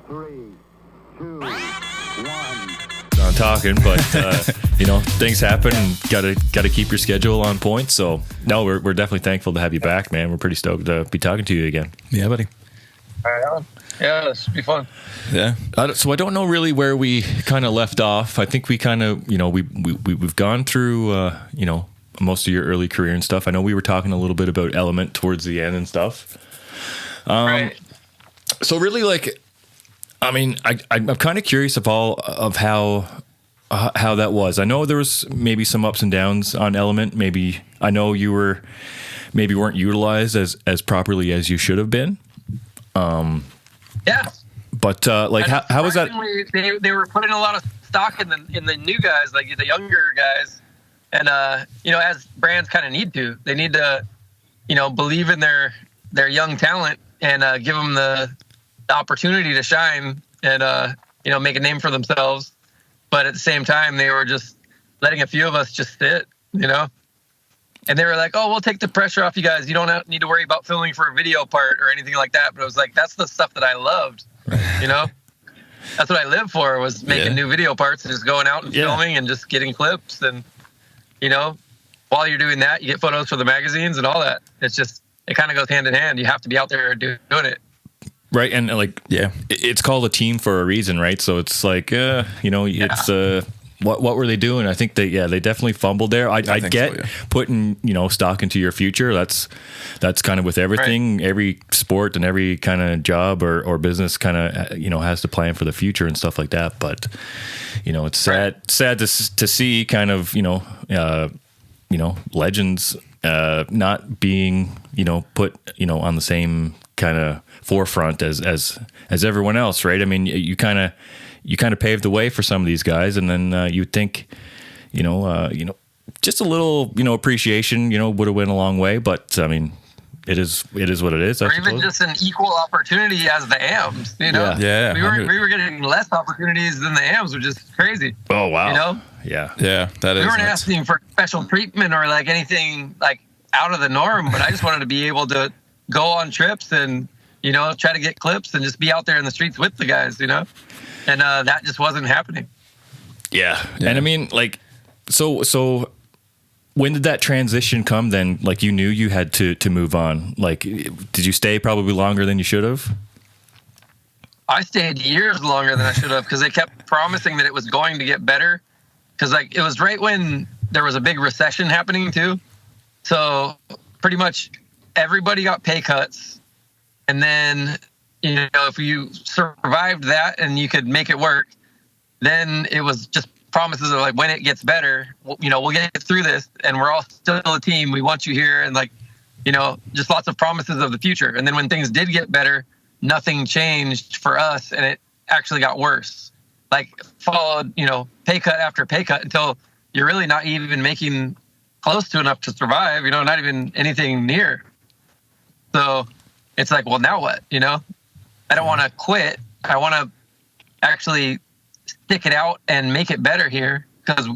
3, 2, 1. I'm talking, but things happen and gotta keep your schedule on point. So no, we're definitely thankful to have you back, man. We're pretty stoked to be talking to you again. Yeah, buddy. Right on. Yeah, this should be fun. Yeah. So I don't know really where we kind of left off. I think we kind of, we've gone through, most of your early career and stuff. I know we were talking a little bit about Element towards the end and stuff. Right. So really, I'm kind of curious of how that was. I know there was maybe some ups and downs on Element. Maybe I know you weren't utilized as properly as you should have been. Yeah. But how was that? They were putting a lot of stock in the new guys, like the younger guys, and as brands kind of need to, they need to, believe in their young talent and give them the opportunity to shine and make a name for themselves. But at the same time, they were just letting a few of us just sit, And they were like, "Oh, we'll take the pressure off you guys. You don't need to worry about filming for a video part or anything like that." But it was like, that's the stuff that I loved, That's what I lived for, was making new video parts and just going out and filming and just getting clips. And, while you're doing that, you get photos for the magazines and all that. It's just, it kind of goes hand in hand. You have to be out there doing it. Right. And it's called a team for a reason, right? So it's like, it's, what were they doing? I think they definitely fumbled there. I get putting, stock into your future. That's kind of with everything, right. Every sport and every kind of job or business kind of, has to plan for the future and stuff like that. But, it's sad to see kind of, legends, not being, put, on the same kind of forefront as everyone else. Right. I mean, you kind of paved the way for some of these guys, and then you'd think, just a little, appreciation, would have went a long way. But I mean, it is what it is. Or even just an equal opportunity as the AMs. Yeah. We were getting less opportunities than the AMs, which is crazy. Oh wow. Yeah. That is. We weren't asking for special treatment or like anything like out of the norm, but I just wanted to be able to go on trips and try to get clips and just be out there in the streets with the guys. And that just wasn't happening. Yeah. And I mean, so when did that transition come then? Like, you knew you had to move on. Like, did you stay probably longer than you should have? I stayed years longer than I should have because they kept promising that it was going to get better. Because, it was right when there was a big recession happening, too. So pretty much everybody got pay cuts. And then, if you survived that and you could make it work, then it was just promises of when it gets better, we'll get through this and we're all still a team. We want you here. And just lots of promises of the future. And then when things did get better, nothing changed for us. And it actually got worse, followed, pay cut after pay cut until you're really not even making close to enough to survive, not even anything near. So it's like, well, now what, I don't want to quit. I want to actually stick it out and make it better here because,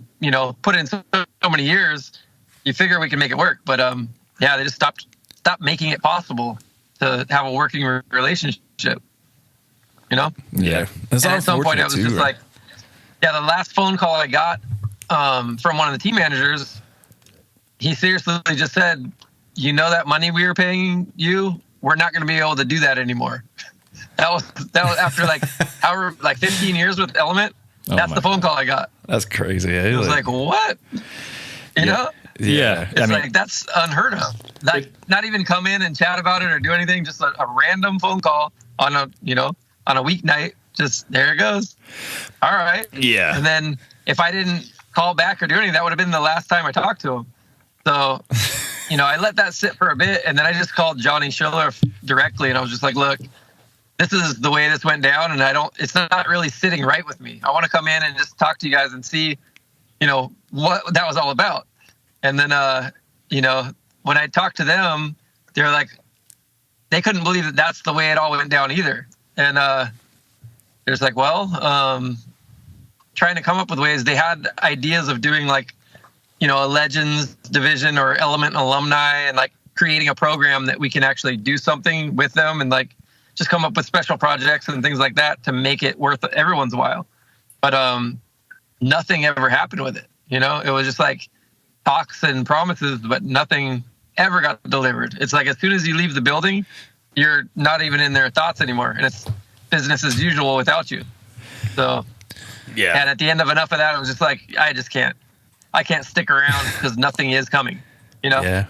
put in so many years, you figure we can make it work. But, they just stopped making it possible to have a working relationship, Yeah. And at some point, I was just like, the last phone call I got from one of the team managers, he seriously just said, that money we were paying you, we're not going to be able to do that anymore. That was after 15 years with Element. That's the phone call I got. That's crazy. I was like, what? You know? Yeah. It's that's unheard of. Not even come in and chat about it or do anything. Just a random phone call on a weeknight. Just there it goes. All right. Yeah. And then if I didn't call back or do anything, that would have been the last time I talked to him. So, I let that sit for a bit, and then I just called Johnny Schiller directly, and I was just like, look, this is the way this went down, and it's not really sitting right with me. I want to come in and just talk to you guys and see, what that was all about. And then, when I talked to them, they were like, they couldn't believe that that's the way it all went down either. And they're just like, well, trying to come up with ways. They had ideas of doing a Legends division or Element alumni and creating a program that we can actually do something with them and just come up with special projects and things like that to make it worth everyone's while. But nothing ever happened with it. You know, it was just like talks and promises, but nothing ever got delivered. It's like as soon as you leave the building, you're not even in their thoughts anymore, and it's business as usual without you. So yeah. And at the end of enough of that, it was just like, I can't stick around because nothing is coming. You know. Yeah.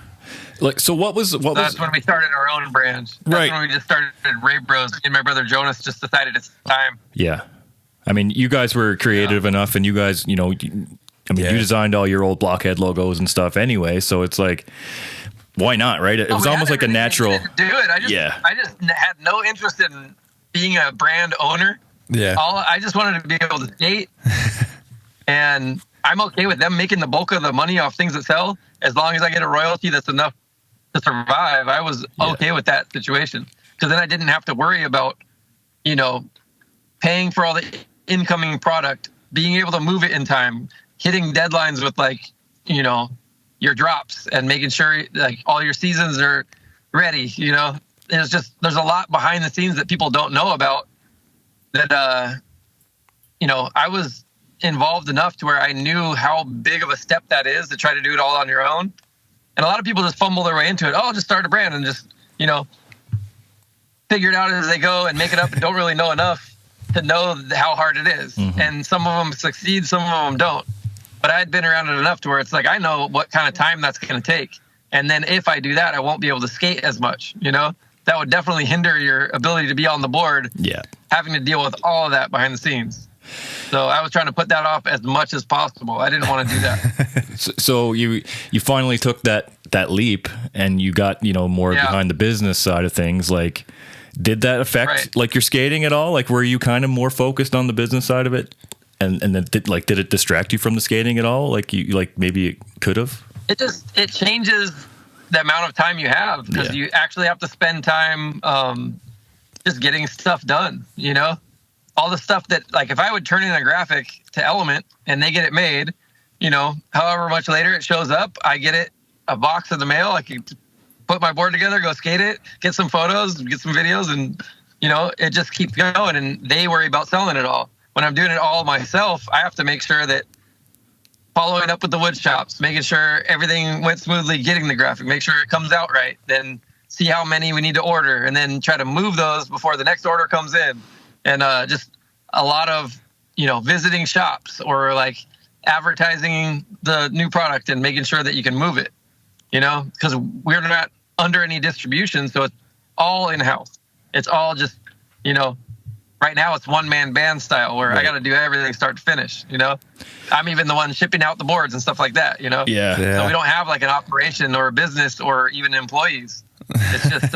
Like, so that's when we started our own brand. That's when we just started Ray Bros. Me and my brother Jonas just decided it's time. Yeah. I mean, you guys were creative enough, and you guys, you know, you designed all your old Blockhead logos and stuff anyway, so it's like, why not, right? It was almost like a natural. Do it. I just had no interest in being a brand owner. Yeah. I just wanted to be able to skate, and I'm okay with them making the bulk of the money off things that sell, as long as I get a royalty that's enough to survive. I was okay with that situation, because then I didn't have to worry about, you know, paying for all the incoming product, being able to move it in time, hitting deadlines with, like, you know, your drops, and making sure like all your seasons are ready. You know, there's a lot behind the scenes that people don't know about that, you know, I was involved enough to where I knew how big of a step that is to try to do it all on your own. And a lot of people just fumble their way into it. Oh, just start a brand and just, you know, figure it out as they go and make it up, and don't really know enough to know how hard it is. Mm-hmm. And some of them succeed, some of them don't. But I had been around it enough to where it's like, I know what kind of time that's going to take. And then if I do that, I won't be able to skate as much, you know? That would definitely hinder your ability to be on the board. Yeah. Having to deal with all of that behind the scenes. So I was trying to put that off as much as possible. I didn't want to do that. So you finally took that leap, and you got, you know, more behind the business side of things. Like, did that affect like your skating at all? Like, were you kind of more focused on the business side of it? And then did it distract you from the skating at all? Like maybe it could have? It changes the amount of time you have, because you actually have to spend time just getting stuff done, you know? All the stuff that, like, if I would turn in a graphic to Element and they get it made, you know, however much later it shows up, I get it a box in the mail. I can put my board together, go skate it, get some photos, get some videos, and, you know, it just keeps going, and they worry about selling it all. When I'm doing it all myself, I have to make sure that following up with the wood shops, making sure everything went smoothly, getting the graphic, make sure it comes out right, then see how many we need to order, and then try to move those before the next order comes in. And just a lot of, you know, visiting shops, or like advertising the new product and making sure that you can move it, you know, because we're not under any distribution. So it's all in-house. It's all just, you know, right now it's one-man band style where I got to do everything start to finish, you know. I'm even the one shipping out the boards and stuff like that, you know. Yeah. So we don't have like an operation or a business or even employees. It's just,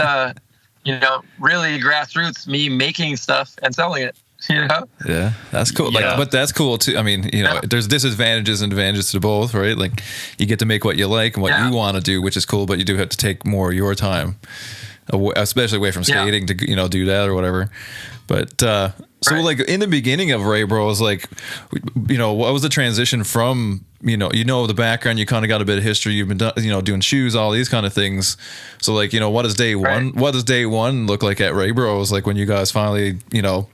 you know, really grassroots, me making stuff and selling it, you know? Yeah, that's cool. Like, but that's cool too. I mean, you know, there's disadvantages and advantages to both, right? Like, you get to make what you like and what you want to do, which is cool, but you do have to take more of your time, especially away from skating to, you know, do that or whatever. But, so like in the beginning of Ray Bros, like, you know, what was the transition from, you know, the background, you kind of got a bit of history, you've been, you know, doing shoes, all these kind of things. So like, you know, what does day one look like at Ray Bros? Like, when you guys finally, you know,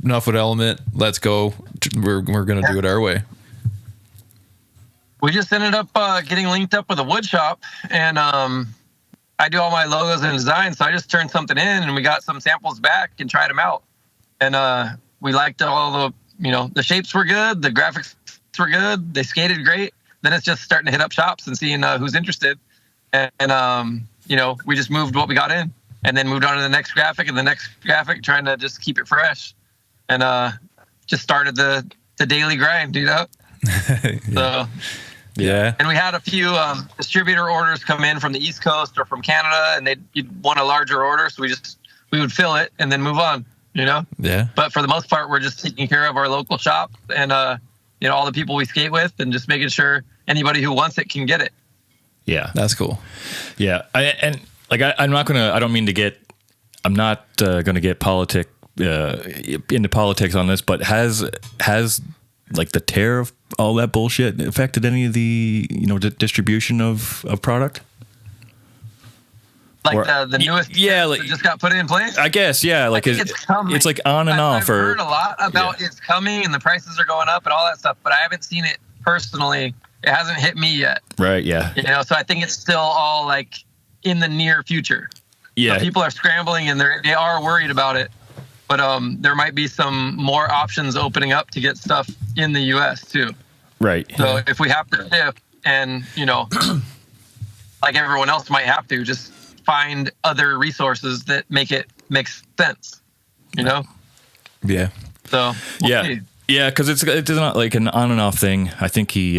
enough with Element, let's go, we're going to do it our way. We just ended up getting linked up with a wood shop, and I do all my logos and designs. So I just turned something in, and we got some samples back and tried them out. And we liked all the, you know, the shapes were good, the graphics were good, they skated great. Then it's just starting to hit up shops and seeing who's interested. And you know, we just moved what we got in, and then moved on to the next graphic and the next graphic, trying to just keep it fresh. And just started the daily grind, you know? So, yeah. And we had a few distributor orders come in from the East Coast or from Canada, and you'd want a larger order, so we would fill it and then move on, you know? Yeah. But for the most part, we're just taking care of our local shop and, you know, all the people we skate with, and just making sure anybody who wants it can get it. Yeah. That's cool. Yeah. I'm not going to get into politics on this, but has like the tear of all that bullshit affected any of the, you know, distribution of product? Like the newest, like, that just got put in place. I guess, yeah. Like it's coming. It's like on and off. I've heard a lot about it's coming and the prices are going up and all that stuff, but I haven't seen it personally. It hasn't hit me yet. Right. Yeah. You know, so I think it's still all like in the near future. Yeah. So people are scrambling and they are worried about it, but there might be some more options opening up to get stuff in the U.S. too. Right. So if we have to shift and, you know, like everyone else might have to, just find other resources that make sense, you know? Yeah. So we'll see. Yeah, because it's not like an on and off thing. I think he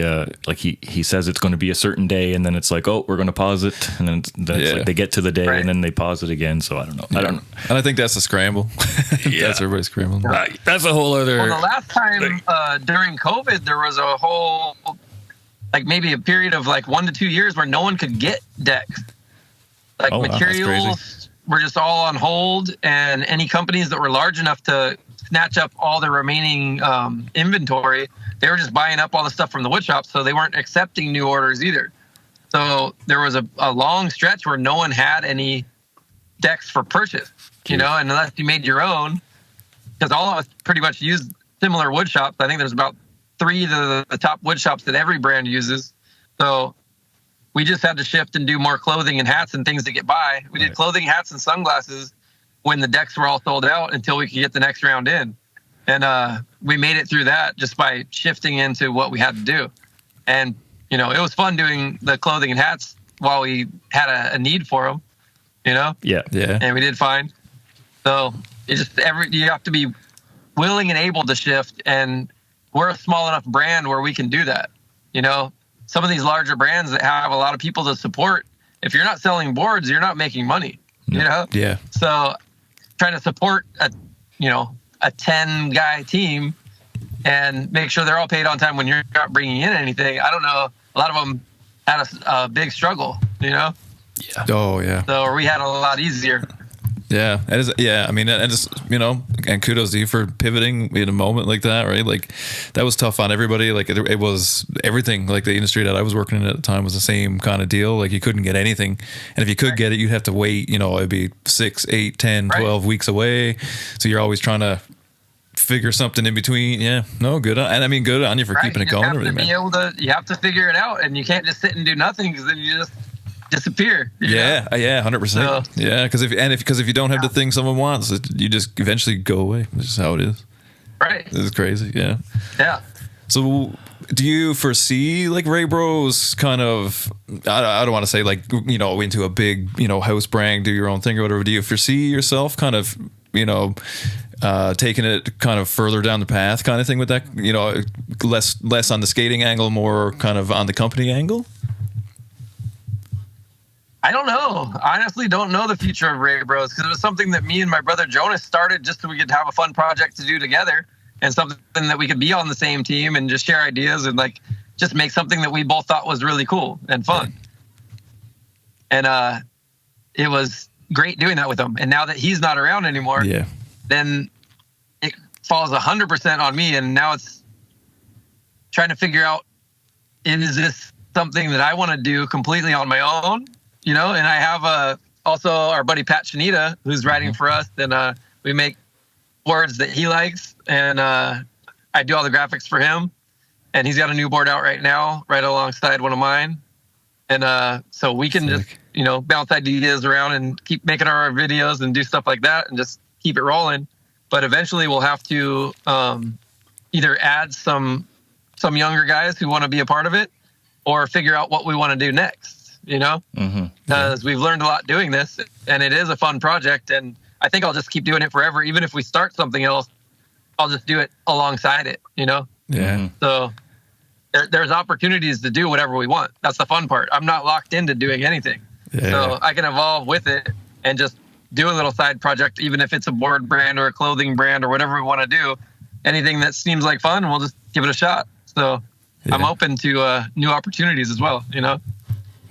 says it's going to be a certain day, and then it's like, oh, we're going to pause it, and then it's like they get to the day, and then they pause it again. So I don't know. Yeah. And I think that's a scramble. That's everybody's scrambling. That's a whole other. Well, the last time during COVID, there was a whole like maybe a period of like 1 to 2 years where no one could get decks. Like materials were just all on hold, and any companies that were large enough to snatch up all the remaining inventory, they were just buying up all the stuff from the wood shop, so they weren't accepting new orders either. So there was a long stretch where no one had any decks for purchase, you know, and unless you made your own, because all of us pretty much used similar wood shops. I think there's about 3 of the top wood shops that every brand uses. So we just had to shift and do more clothing and hats and things to get by. We did clothing, hats, and sunglasses when the decks were all sold out until we could get the next round in. And we made it through that just by shifting into what we had to do. And, you know, it was fun doing the clothing and hats while we had a need for them, you know? Yeah. And we did fine. So it's just you have to be willing and able to shift. And we're a small enough brand where we can do that. You know, some of these larger brands that have a lot of people to support, if you're not selling boards, you're not making money, you know? Yeah. So trying to support a 10-guy team and make sure they're all paid on time when you're not bringing in anything. I don't know. A lot of them had a big struggle, you know? Yeah. Oh, yeah. So we had a lot easier. Yeah, it is. Yeah, I mean, and just, you know, and kudos to you for pivoting in a moment like that, right? Like, that was tough on everybody. Like, it was everything. Like, the industry that I was working in at the time was the same kind of deal. Like, you couldn't get anything, and if you could get it, you'd have to wait. You know, it'd be 6, 8, 10, 12 weeks away. So you're always trying to figure something in between. Yeah, no, good. And I mean, good on you for keeping it going. You have to figure it out, and you can't just sit and do nothing because then you just disappear. Yeah, 100%. Yeah, because if you don't have the thing someone wants, you just eventually go away. That's just how it is. Right. This is crazy. Yeah. Yeah. So, do you foresee like Ray Bros kind of? I don't want to say like, you know, into a big, you know, house brand, do your own thing or whatever. Do you foresee yourself kind of, you know, taking it kind of further down the path, kind of thing with that? You know, less on the skating angle, more kind of on the company angle. I don't know. I honestly don't know the future of Ray Bros because it was something that me and my brother Jonas started just so we could have a fun project to do together and something that we could be on the same team and just share ideas and like just make something that we both thought was really cool and fun. And it was great doing that with him. And now that he's not around anymore, then it falls 100% on me. And now it's trying to figure out, is this something that I want to do completely on my own? You know, and I have also our buddy Pat Shanita, who's writing for us, and we make boards that he likes, and I do all the graphics for him, and he's got a new board out right now, right alongside one of mine, and so we can just, you know, bounce ideas around and keep making our videos and do stuff like that, and just keep it rolling. But eventually, we'll have to either add some younger guys who want to be a part of it, or figure out what we want to do next. You know, because we've learned a lot doing this, and it is a fun project, and I think I'll just keep doing it forever. Even if we start something else, I'll just do it alongside it, you know? Yeah. So there's opportunities to do whatever we want. That's the fun part. I'm not locked into doing anything. Yeah. So I can evolve with it and just do a little side project, even if it's a board brand or a clothing brand or whatever we want to do. Anything that seems like fun, we'll just give it a shot. So I'm open to new opportunities as well, you know?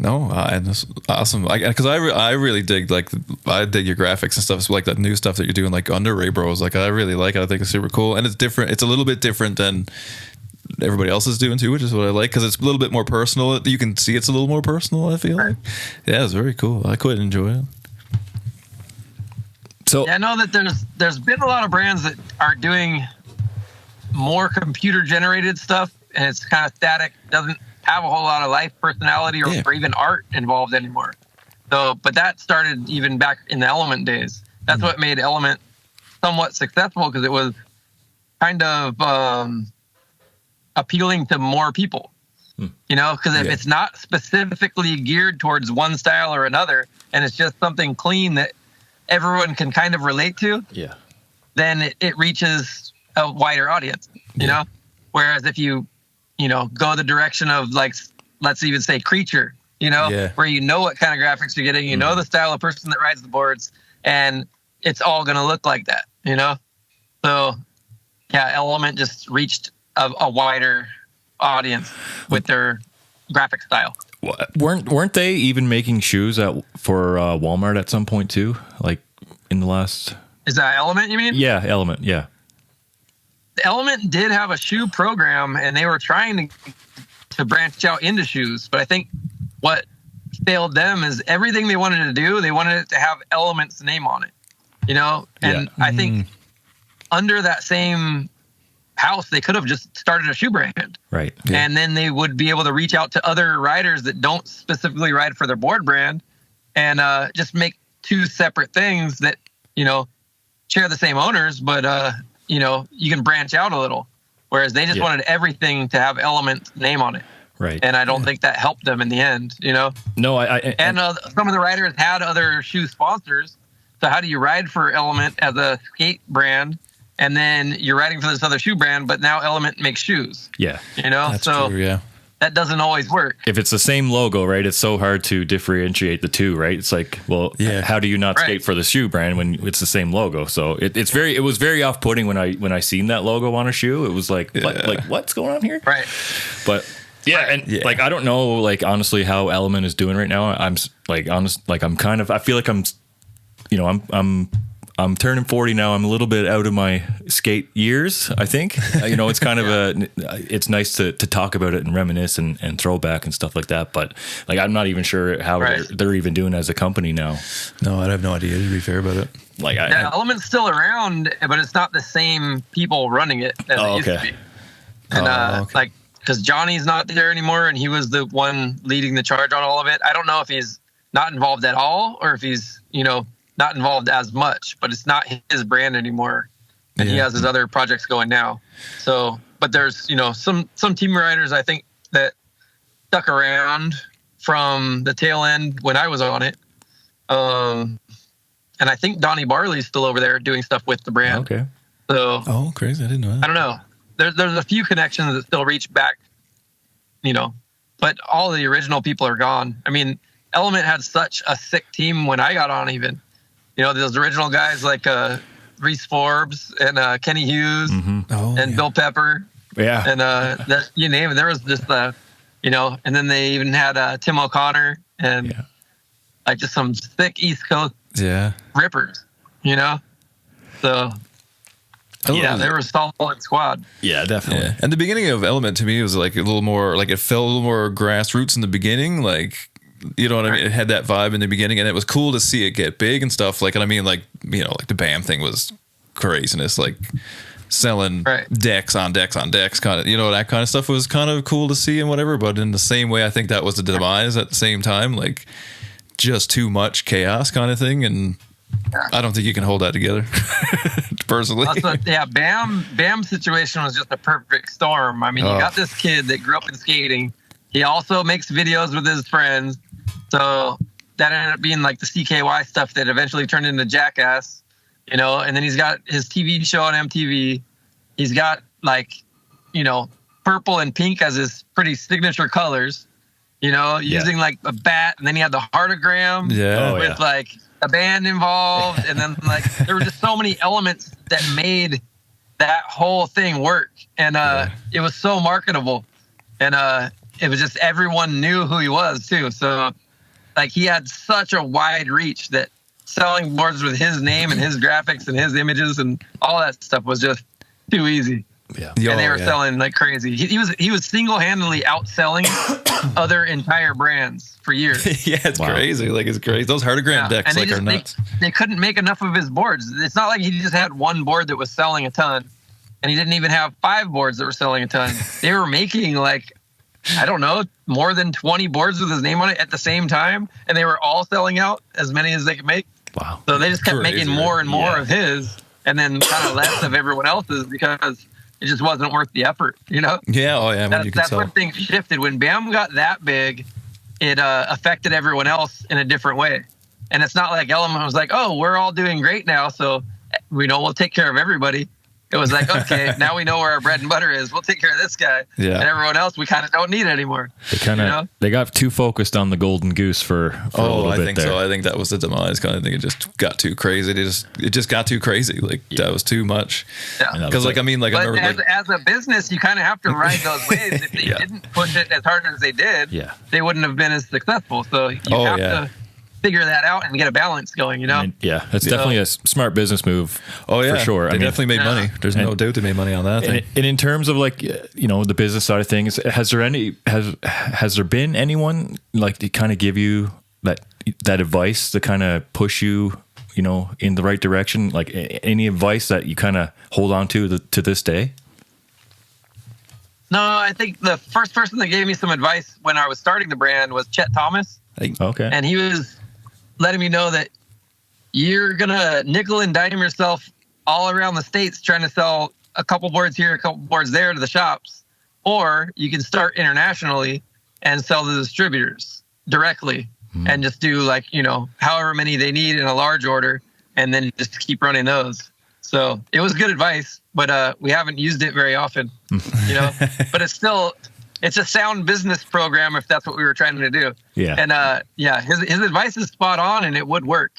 No, and that's awesome. Because I really dig, like, I dig your graphics and stuff. So like that new stuff that you're doing, like under Ray Bros. Like, I really like it. I think it's super cool, and it's different. It's a little bit different than everybody else is doing too, which is what I like, because it's a little bit more personal. You can see it's a little more personal. I feel like, yeah, it's very cool. I quite enjoy it. So yeah, I know that there's been a lot of brands that are doing more computer generated stuff, and it's kind of static, doesn't have a whole lot of life, personality, or even art involved anymore. So, but that started even back in the Element days. That's what made Element somewhat successful, because it was kind of appealing to more people. You know, because if it's not specifically geared towards one style or another, and it's just something clean that everyone can kind of relate to, then it reaches a wider audience, you know? Whereas if you go the direction of, like, let's even say Creature, you know, where you know what kind of graphics you're getting, you know the style of person that rides the boards, and it's all going to look like that, you know? So, yeah, Element just reached a wider audience with their graphic style. Weren't they even making shoes for Walmart at some point too? Like in the last... Is that Element, you mean? Yeah, Element, yeah. The Element did have a shoe program, and they were trying to branch out into shoes. But I think what failed them is everything they wanted to do, they wanted it to have Element's name on it. You know? And I think under that same house, they could have just started a shoe brand. Right. Yeah. And then they would be able to reach out to other riders that don't specifically ride for their board brand, and just make two separate things that, you know, share the same owners, but, you know, you can branch out a little. Whereas they just wanted everything to have Element's name on it. Right. And I don't think that helped them in the end, you know? No, and some of the riders had other shoe sponsors. So how do you ride for Element as a skate brand, and then you're riding for this other shoe brand, but now Element makes shoes? Yeah. You know? That's so true, yeah. That doesn't always work. If it's the same logo, right, it's so hard to differentiate the two, right? It's like, well, how do you not skate for the shoe brand when it's the same logo? So it was very off-putting when I seen that logo on a shoe. It was like, like what's going on here? Right. But like, I don't know, like, honestly, how Element is doing right now. I'm like, I'm kind of, I feel like I'm turning 40 now. I'm a little bit out of my skate years, I think. You know, it's kind of it's nice to talk about it and reminisce and throwback and stuff like that. But, like, I'm not even sure how they're even doing as a company now. No, I have no idea, to be fair about it. Like, Element's still around, but it's not the same people running it as it used to be. And, like, because Johnny's not there anymore, and he was the one leading the charge on all of it. I don't know if he's not involved at all, or if he's, you know, not involved as much, but it's not his brand anymore. And he has his other projects going now. So, but there's, you know, some team riders, I think, that stuck around from the tail end when I was on it. And I think Donnie Barley's still over there doing stuff with the brand. Okay. So, crazy. I didn't know that. I don't know. There's a few connections that still reach back, you know, but all the original people are gone. I mean, Element had such a sick team when I got on, even. You know, those original guys like Reese Forbes and Kenny Hughes and Bill Pepper. Yeah. And you name it. There was just, you know, and then they even had Tim O'Connor and like just some thick East Coast rippers, you know? So, they were a solid squad. Yeah, definitely. Yeah. And the beginning of Element to me was like a little more, like it felt a little more grassroots in the beginning, like, you know what I mean? It had that vibe in the beginning, and it was cool to see it get big and stuff. Like, and I mean, like, you know, like the BAM thing was craziness, like selling decks on decks on decks, kind of, you know, that kind of stuff was kind of cool to see and whatever. But in the same way, I think that was the demise at the same time, like just too much chaos kind of thing. And I don't think you can hold that together, personally. BAM situation was just a perfect storm. I mean, you got this kid that grew up in skating. He also makes videos with his friends. So that ended up being like the CKY stuff that eventually turned into Jackass, you know, and then he's got his TV show on MTV. He's got, like, you know, purple and pink as his pretty signature colors, you know, using like a bat. And then he had the heartogram with like a band involved. And then, like, there were just so many elements that made that whole thing work. And it was so marketable. And it was just, everyone knew who he was too. So, like, he had such a wide reach that selling boards with his name and his graphics and his images and all that stuff was just too easy. Yeah. And they were selling like crazy. He was single-handedly outselling other entire brands for years. Yeah, it's crazy. Like, it's crazy. Those hardogram decks and are nuts. They couldn't make enough of his boards. It's not like he just had one board that was selling a ton, and he didn't even have 5 boards that were selling a ton. They were making like, I don't know, more than 20 boards with his name on it at the same time, and they were all selling out as many as they could make. Wow. So they just kept making more and more of his, and then kind of less of everyone else's because it just wasn't worth the effort, you know? Yeah, That's when things shifted. When BAM got that big, it affected everyone else in a different way. And it's not like Element was like, oh, we're all doing great now, so we'll take care of everybody. It was like, okay, now we know where our bread and butter is. We'll take care of this guy. Yeah. And everyone else, we kind of don't need anymore. They got too focused on the golden goose for a little bit there. So. I think that was the demise. I think it just got too crazy. It just got too crazy. Like, that was too much. Yeah. Because, I remember, as a business, you kind of have to ride those waves. If they didn't push it as hard as they did, they wouldn't have been as successful. So you have to figure that out and get a balance going, you know? That's definitely a smart business move. For sure. They definitely made money. There's no doubt they made money on that thing. And in terms of like, the business side of things, has there been anyone like to kind of give you that advice to kind of push you, in the right direction? Like any advice that you kind of hold on to this day? No, I think the first person that gave me some advice when I was starting the brand was Chet Thomas. Okay. And he was letting me know that you're going to nickel and dime yourself all around the States trying to sell a couple boards here, a couple boards there to the shops. Or you can start internationally and sell to distributors directly and just do like, however many they need in a large order and then just keep running those. So it was good advice, but we haven't used it very often, but it's a sound business program if that's what we were trying to do. Yeah. And his advice is spot on and it would work,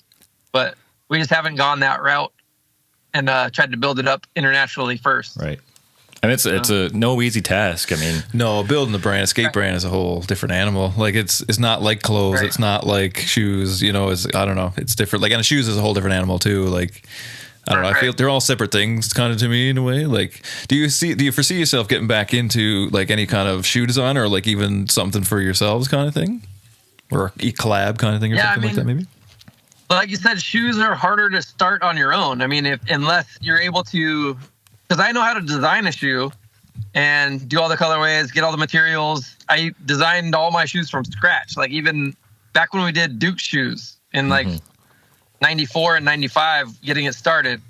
but we just haven't gone that route and tried to build it up internationally first. Right. And it's a no easy task. I mean, no, building the brand, skate brand is a whole different animal. Like it's not like clothes. Right. It's not like shoes, I don't know. It's different. Like, and shoes is a whole different animal too. Like, I don't know. I feel they're all separate things kind of to me in a way. Like, do you foresee yourself getting back into like any kind of shoe design or like even something for yourselves kind of thing? Or a collab kind of thing or something like that maybe? Like you said, shoes are harder to start on your own. I mean, unless you're able to, because I know how to design a shoe and do all the colorways, get all the materials. I designed all my shoes from scratch. Like even back when we did Duke shoes in like 94 and 95, getting it started.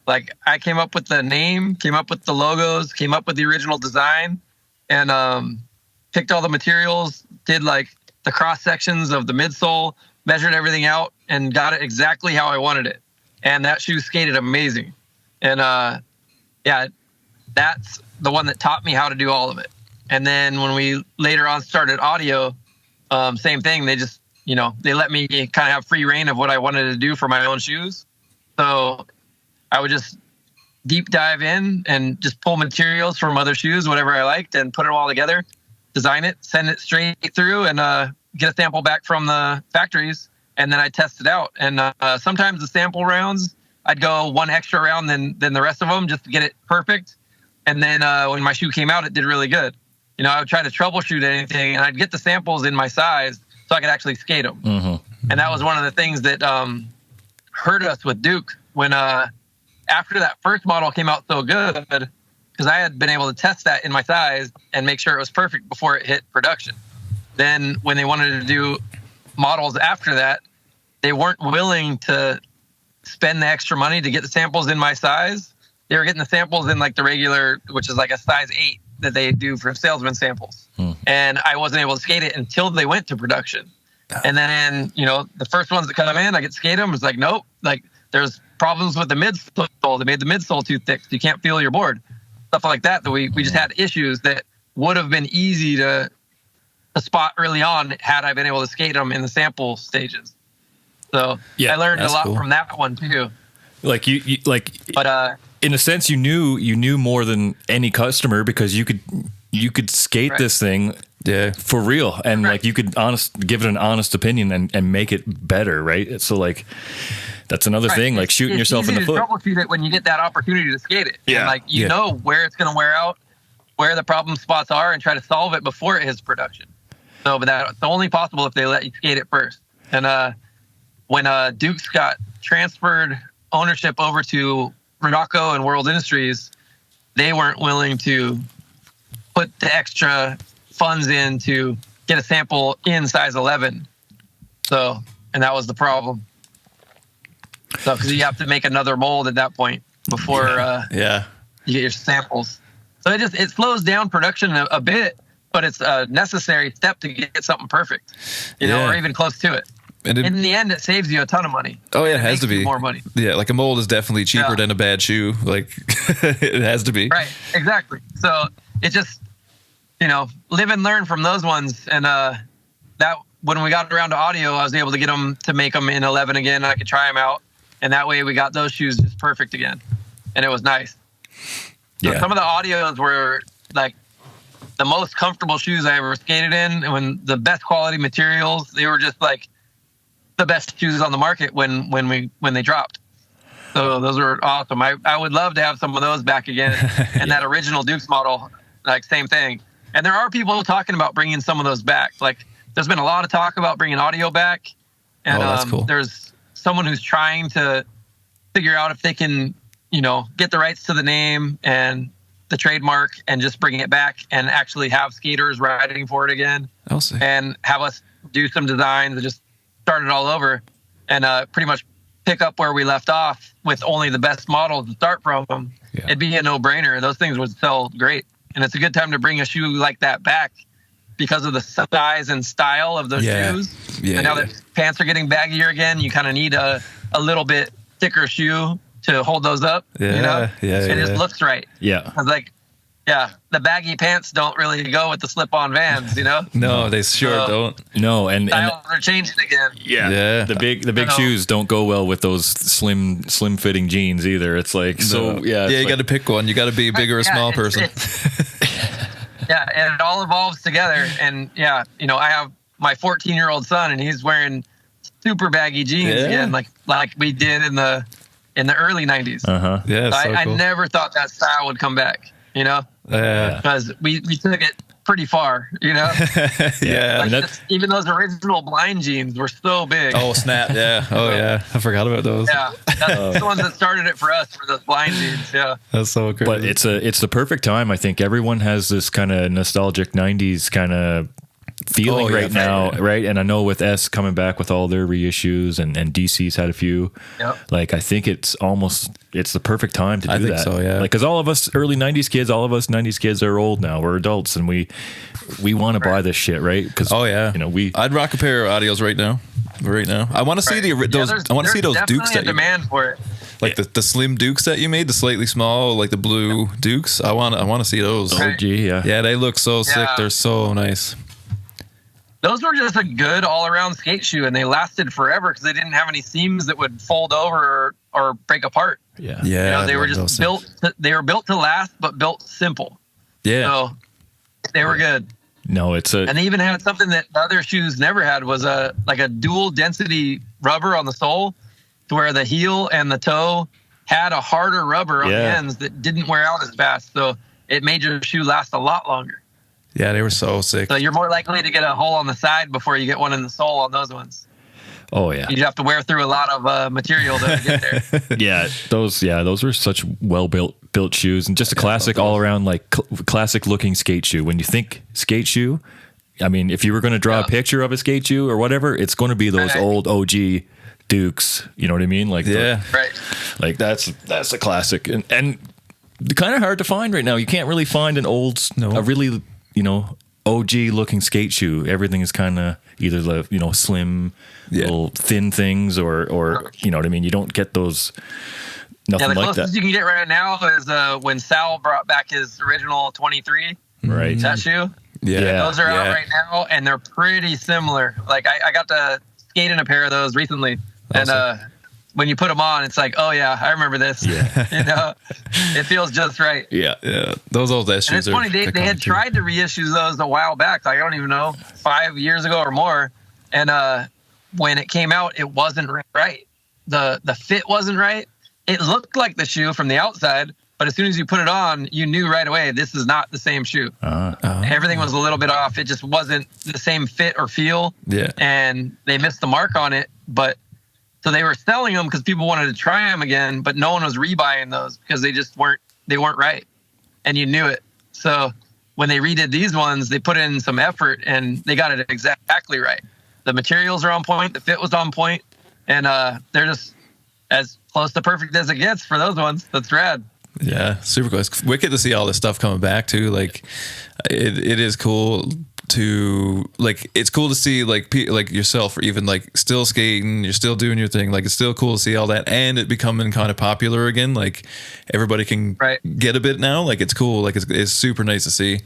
Like I came up with the name, came up with the logos, came up with the original design, and picked all the materials, did like the cross sections of the midsole, measured everything out, and got it exactly how I wanted it. And that shoe skated amazing. And that's the one that taught me how to do all of it. And then when we later on started audio, same thing. They just, they let me kind of have free reign of what I wanted to do for my own shoes. So I would just deep dive in and just pull materials from other shoes, whatever I liked, and put it all together, design it, send it straight through, and get a sample back from the factories. And then I test it out. And sometimes the sample rounds, I'd go one extra round than the rest of them just to get it perfect. And then when my shoe came out, it did really good. I would try to troubleshoot anything, and I'd get the samples in my size so I could actually skate them. Mm-hmm. And that was one of the things that hurt us with Duke when after that first model came out so good, because I had been able to test that in my size and make sure it was perfect before it hit production. Then when they wanted to do models after that, they weren't willing to spend the extra money to get the samples in my size. They were getting the samples in like the regular, which is like a size 8 that they do for salesman samples. And I wasn't able to skate it until they went to production. And then, the first ones that come in, I get to skate them. It's like, nope, like there's problems with the midsole. They made the midsole too thick. So you can't feel your board. Stuff like that we just had issues that would have been easy to spot early on had I been able to skate them in the sample stages. So I learned a lot from that one too. Like but in a sense, you knew more than any customer because you could skate this thing for real, and like you could give it an honest opinion and make it better, right? So like That's another thing, like shooting yourself in the foot. It's easy to troubleshoot it when you get that opportunity to skate it. Yeah. And like, you know where it's going to wear out, where the problem spots are, and try to solve it before it hits production. So, but that's only possible if they let you skate it first. And when Dukes got transferred ownership over to Rocco and World Industries, they weren't willing to put the extra funds in to get a sample in size 11. So, and that was the problem. So, because you have to make another mold at that point before you get your samples. So it slows down production a bit, but it's a necessary step to get something perfect, you know, or even close to it. And in the end, it saves you a ton of money. Oh yeah, it has to be more money. Yeah, like a mold is definitely cheaper than a bad shoe. Like it has to be. Right, exactly. So it just, you know, live and learn from those ones. And that when we got around to audio, I was able to get them to make them in 11 again. And I could try them out. And that way we got those shoes just perfect again. And it was nice. So some of the audios were like the most comfortable shoes I ever skated in. And when the best quality materials, they were just like the best shoes on the market when they dropped. So those were awesome. I would love to have some of those back again. And that original Dukes model, like same thing. And there are people talking about bringing some of those back. Like there's been a lot of talk about bringing audio back. And that's cool. There's someone who's trying to figure out if they can, you know, get the rights to the name and the trademark and just bring it back and actually have skaters riding for it again. I'll see. And have us do some designs and just start it all over and pretty much pick up where we left off with only the best models to start from. It'd be a no-brainer. Those things would sell great. And it's a good time to bring a shoe like that back because of the size and style of those shoes. Yeah, and now that pants are getting baggier again, you kind of need a little bit thicker shoe to hold those up. You know? It just looks right. Yeah. I was like, the baggy pants don't really go with the slip-on Vans, you know? No, they sure don't. No, and styles are changing again. Yeah. The big shoes don't go well with those slim fitting jeans either. It's like you got to pick one. You got to be a big or a small person. Yeah, and it all evolves together. And you know, I have my 14-year-old son, and he's wearing super baggy jeans again, like we did in the early 90s. Yeah, so cool. I never thought that style would come back, you know? Because we took it pretty far, you know? Even those original blind jeans were so big. Oh, snap, yeah. Oh, yeah. I forgot about those. Yeah, that's the ones that started it for us, were those blind jeans, That's so crazy. But it's the perfect time. I think everyone has this kind of nostalgic 90s kind of feeling right now, right? And I know with S coming back with all their reissues and DC's had a few. Like I think it's the perfect time to do that. So, yeah. Like because all of us early 90s kids, all of us 90s kids are old now. We're adults and we want to buy this shit, right? Because you know, I'd rock a pair of audios right now. I want to see those Dukes that demand for it. Like the slim Dukes that you made, the slightly small, like the blue Dukes. I want to see those. OG, yeah, they look so sick. They're so nice. Those were just a good all-around skate shoe, and they lasted forever because they didn't have any seams that would fold over or break apart. Yeah. You know, they were just built. They were built to last, but built simple. Yeah. So they were good. No, and they even had something that other shoes never had was a dual density rubber on the sole, to where the heel and the toe had a harder rubber on the ends that didn't wear out as fast. So it made your shoe last a lot longer. Yeah, they were so sick. So you're more likely to get a hole on the side before you get one in the sole on those ones. Oh yeah, you'd have to wear through a lot of material to get there. those were such well built shoes, and just a classic all around like classic looking skate shoe. When you think skate shoe, I mean, if you were going to draw a picture of a skate shoe or whatever, it's going to be those old OG Dukes. You know what I mean? Like like that's a classic, and kind of hard to find right now. You can't really find a really OG looking skate shoe. Everything is kind of either the slim little thin things or you know what I mean. You don't get those. Nothing the like closest that. You can get right now is when Sal brought back his original 23. Right. That shoe. Yeah. Those are out right now, and they're pretty similar. Like I got to skate in a pair of those recently, and when you put them on, it's like, oh yeah, I remember this. Yeah. It feels just right. Yeah. Those old S shoes. It's funny, they had tried to reissue those a while back. Like I don't even know, 5 years ago or more. And when it came out, it wasn't right. the fit wasn't right. It looked like the shoe from the outside, but as soon as you put it on, you knew right away this is not the same shoe. Everything was a little bit off. It just wasn't the same fit or feel. Yeah. And they missed the mark on it. But so they were selling them because people wanted to try them again, but no one was rebuying those because they just weren't right. And you knew it. So when they redid these ones, they put in some effort and they got it exactly right. The materials are on point. The fit was on point. And they're just as close to perfect as it gets for those ones. That's rad. Yeah, super cool. It's wicked to see all this stuff coming back too. Like, it is cool to like. It's cool to see like yourself, or even like still skating. You're still doing your thing. Like, it's still cool to see all that, and it becoming kind of popular again. Like, everybody can get a bit now. Like, it's cool. Like, it's super nice to see.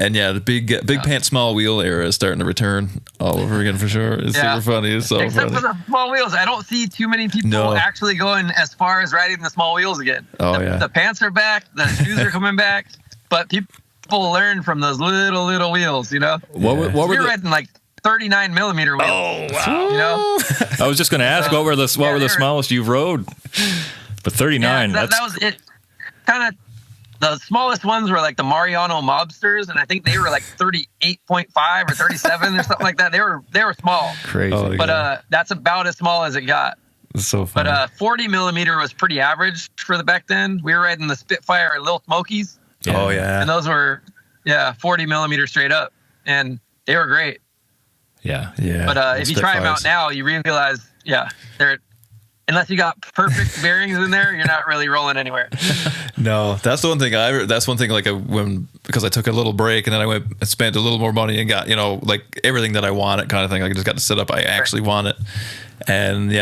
And yeah, the big pants, small wheel era is starting to return all over again for sure. It's super funny. It's so Except funny. for the small wheels, I don't see too many people actually going as far as riding the small wheels again. The pants are back, the shoes are coming back, but people learn from those little wheels. You know, what were you're riding like 39 millimeter wheels. Oh wow! You know, I was just going to ask what were the smallest you've rode, but 39. That was it. Kind of. The smallest ones were like the Mariano Mobsters, and I think they were like 38.5 or 37 or something like that. They were small. Crazy. But that's about as small as it got. It's so funny. But 40 millimeter was pretty average for the back then. We were riding the Spitfire Lil Smokies. Yeah. Oh yeah. And those were 40 millimeter straight up, and they were great. Yeah. But if you try them out now, you realize they're. Unless you got perfect bearings in there, you're not really rolling anywhere. No, that's the one thing. That's one thing. Like because I took a little break and then I went and spent a little more money and got like everything that I wanted, kind of thing. Like, I just got to set up. I actually want it. And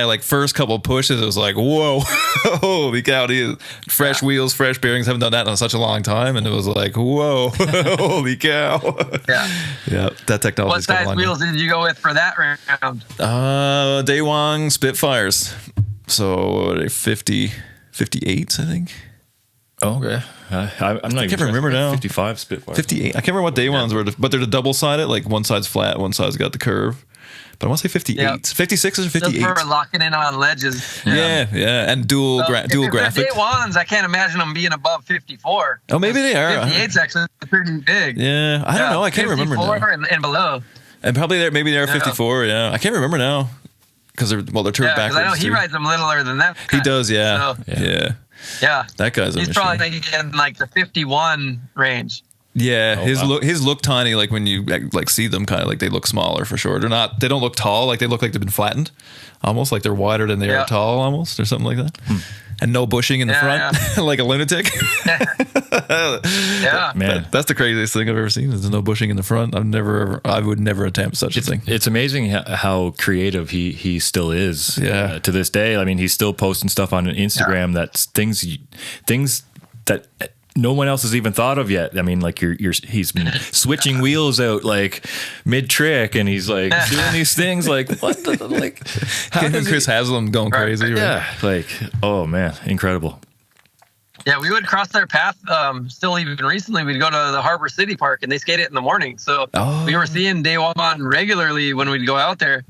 like first couple of pushes, it was like, whoa, holy cow! Fresh wheels, fresh bearings. Haven't done that in such a long time, and it was like, whoa, holy cow! Yeah. That technology. What size wheels did you go with for that round? Daewoo Spitfires. So 58, I think. Oh, okay. I'm not. I can't remember now. 55 Spitfire. 58. I can't remember what Daewoo's were, but they're the double sided. Like, one side's flat, one side's got the curve. But I want to say 58. 56s or 58s. Those for locking in on ledges. Yeah. And dual graphics. Day ones, I can't imagine them being above 54. Oh, maybe they are. 58's actually pretty big. Yeah, I don't know. I can't remember now. 54 and below. And probably maybe they're 54. Yeah, I can't remember now because they're turned backwards. I know he rides them littler than that. He does. Yeah. So, yeah. That guy's a machine. He's probably in like the 51 range. Yeah, his look tiny. Like, when you like see them, kind of like they look smaller for sure. They don't look tall. Like, they look like they've been flattened, almost like they're wider than they are tall, almost, or something like that. And no bushing in the front, like a lunatic. Man, that's the craziest thing I've ever seen. Is no bushing in the front. I would never attempt such a thing. It's amazing how creative he still is. To this day. I mean, he's still posting stuff on Instagram that's things that no one else has even thought of yet. I mean, like, he's been switching wheels out like mid trick, and he's like doing these things like, what the, like, how does Chris Haslam going crazy? Right? Yeah, like, oh man, incredible. Yeah, we would cross their path. Still, even recently, we'd go to the Harbor City Park, and they skate it in the morning. So we were seeing Daewoo regularly when we'd go out there.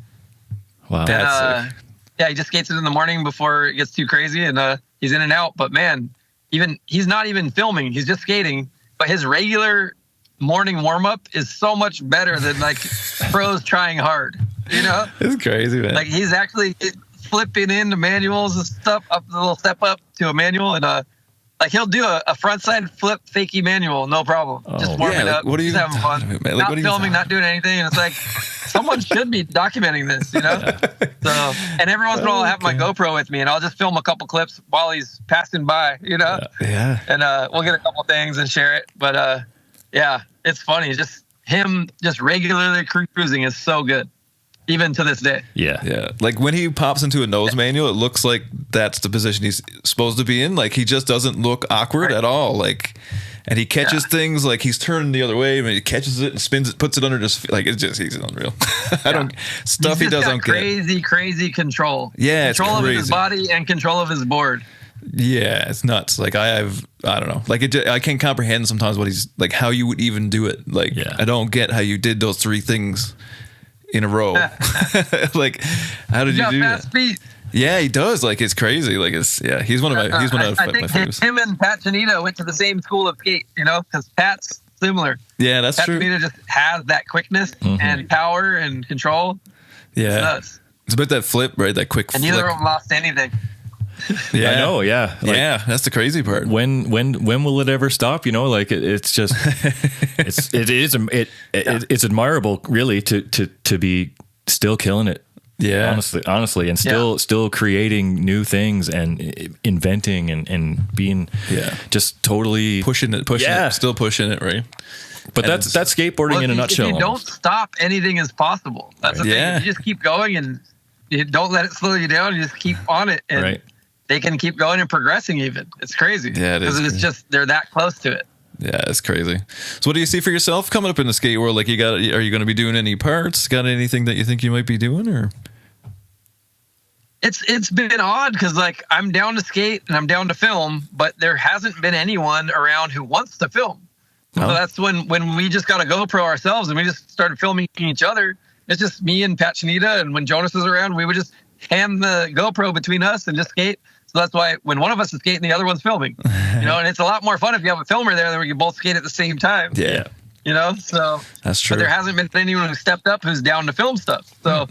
Wow, that's sick. Yeah, he just skates it in the morning before it gets too crazy, and he's in and out. But man, he's not even filming; he's just skating. But his regular morning warm up is so much better than like pros trying hard. You know, it's crazy, man. Like, he's actually flipping into manuals and stuff, up the little step up to a manual, and like, he'll do a front side flip fakey manual, no problem. Just warming up. What are you having fun? Like, not filming, not doing anything. And it's like, someone should be documenting this, you know? So, and every once in a while, I'll have my GoPro with me, and I'll just film a couple clips while he's passing by, you know? Yeah. And we'll get a couple things and share it. But yeah, it's funny. Just him just regularly cruising is so good, even to this day. Yeah. Like, when he pops into a nose manual, it looks like that's the position he's supposed to be in. Like, he just doesn't look awkward at all. Like, and he catches things, like he's turning the other way, and he catches it and spins it, puts it under like, it's just, he's unreal. He doesn't get. Crazy control. Yeah, control of his body and control of his board. Yeah, it's nuts. Like, I don't know. Like, I can't comprehend sometimes what he's like, how you would even do it. Like, I don't get how you did those three things in a row. Like, how did you do that? Fast feet. Yeah, he does. Like, it's crazy. Like, he's one of my favorites. Him and Pat Chanita went to the same school of skate, because Pat's similar. Yeah, that's Pat true. Chanita just has that quickness and power and control. Yeah. It's about that flip, right? That quick flip. And neither of them lost anything. Yeah, I know. Yeah, yeah, that's the crazy part. When will it ever stop? Like it's just it's admirable, really, to be still killing it. Yeah, honestly, and still creating new things and inventing and being just totally pushing it, still pushing it, right? But that's skateboarding in a nutshell. If you don't stop, anything is possible. That's the thing. You just keep going and you don't let it slow you down. You just keep on it, and they can keep going and progressing. Even it's crazy. Yeah, it is. Because it's just they're that close to it. Yeah, it's crazy. So, what do you see for yourself coming up in the skate world? Like, are you going to be doing any parts? Got anything that you think you might be doing, or? It's been odd because I'm down to skate and I'm down to film, but there hasn't been anyone around who wants to film. So that's when we just got a GoPro ourselves and we just started filming each other. It's just me and Pat Chanita, and when Jonas was around, we would just hand the GoPro between us and just skate. So that's why when one of us is skating, the other one's filming. And it's a lot more fun if you have a filmer there that we can both skate at the same time. Yeah. So that's true. But there hasn't been anyone who stepped up who's down to film stuff. So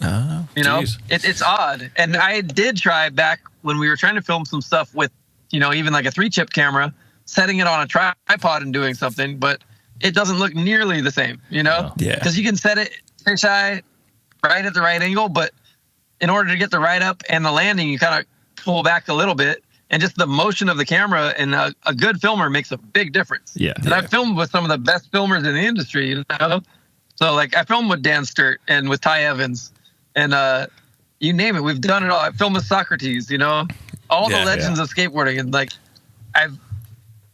it's odd. And I did try back when we were trying to film some stuff with even like a 3-chip camera, setting it on a tripod and doing something, but it doesn't look nearly the same. Because you can set it fisheye right at the right angle, but in order to get the right up and the landing, you kind of pull back a little bit. And just the motion of the camera and a good filmer makes a big difference. Yeah. And I've filmed with some of the best filmers in the industry, So I filmed with Dan Sturt and with Ty Evans and you name it. We've done it all. I filmed with Socrates, all the legends of skateboarding. And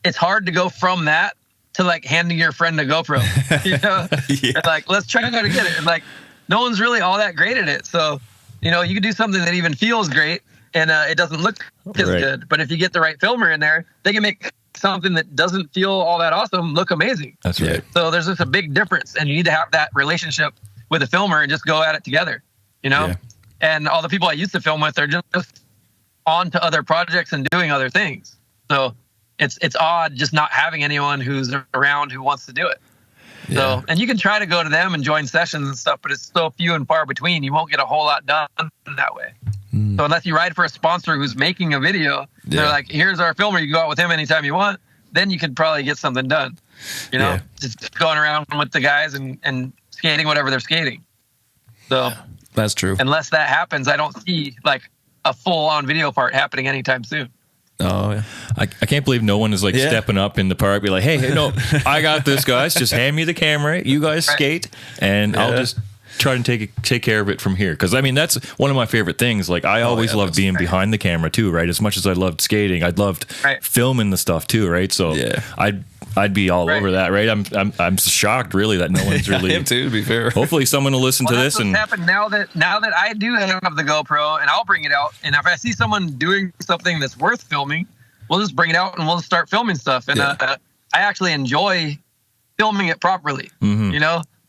it's hard to go from that to handing your friend a GoPro, And let's try to get it. And no one's really all that great at it. So, you can do something that even feels great. And it doesn't look as good. But if you get the right filmer in there, they can make something that doesn't feel all that awesome look amazing. That's right. So there's just a big difference. And you need to have that relationship with a filmer and just go at it together, And all the people I used to film with are just on to other projects and doing other things. So it's odd just not having anyone who's around who wants to do it. So, and you can try to go to them and join sessions and stuff, but it's so few and far between. You won't get a whole lot done that way. So unless you ride for a sponsor who's making a video, they're like, here's our filmer, you go out with him anytime you want, then you could probably get something done. Just going around with the guys and skating whatever they're skating. So that's true. Unless that happens, I don't see a full-on video part happening anytime soon. Oh, yeah. I can't believe no one is stepping up in the park, be like, hey, no, I got this, guys. Just hand me the camera. You guys skate, and I'll just try and take care of it from here. Because that's one of my favorite things. I always loved being behind the camera too, right? As much as I loved skating, I loved filming the stuff too, right? So I'd be all over that, right? I'm shocked, really, that no one's really. I am too, to be fair. Hopefully, someone will listen to this and happen now that I do have the GoPro and I'll bring it out. And if I see someone doing something that's worth filming, we'll just bring it out and we'll just start filming stuff. And I actually enjoy filming it properly.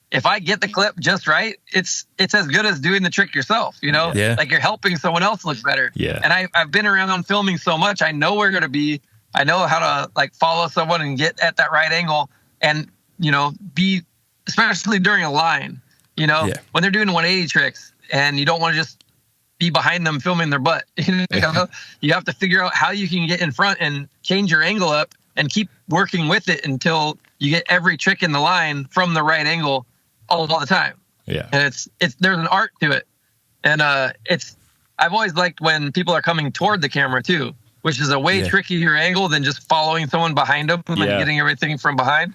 If I get the clip just right, it's as good as doing the trick yourself, you're helping someone else look better. Yeah. And I've been around filming so much. I know where to be. I know how to follow someone and get at that right angle and, be, especially during a line, when they're doing 180 tricks and you don't want to just be behind them filming their butt. You have to figure out how you can get in front and change your angle up and keep working with it until you get every trick in the line from the right angle all the time. Yeah. And there's an art to it. And I've always liked when people are coming toward the camera too, which is a way trickier angle than just following someone behind them and getting everything from behind.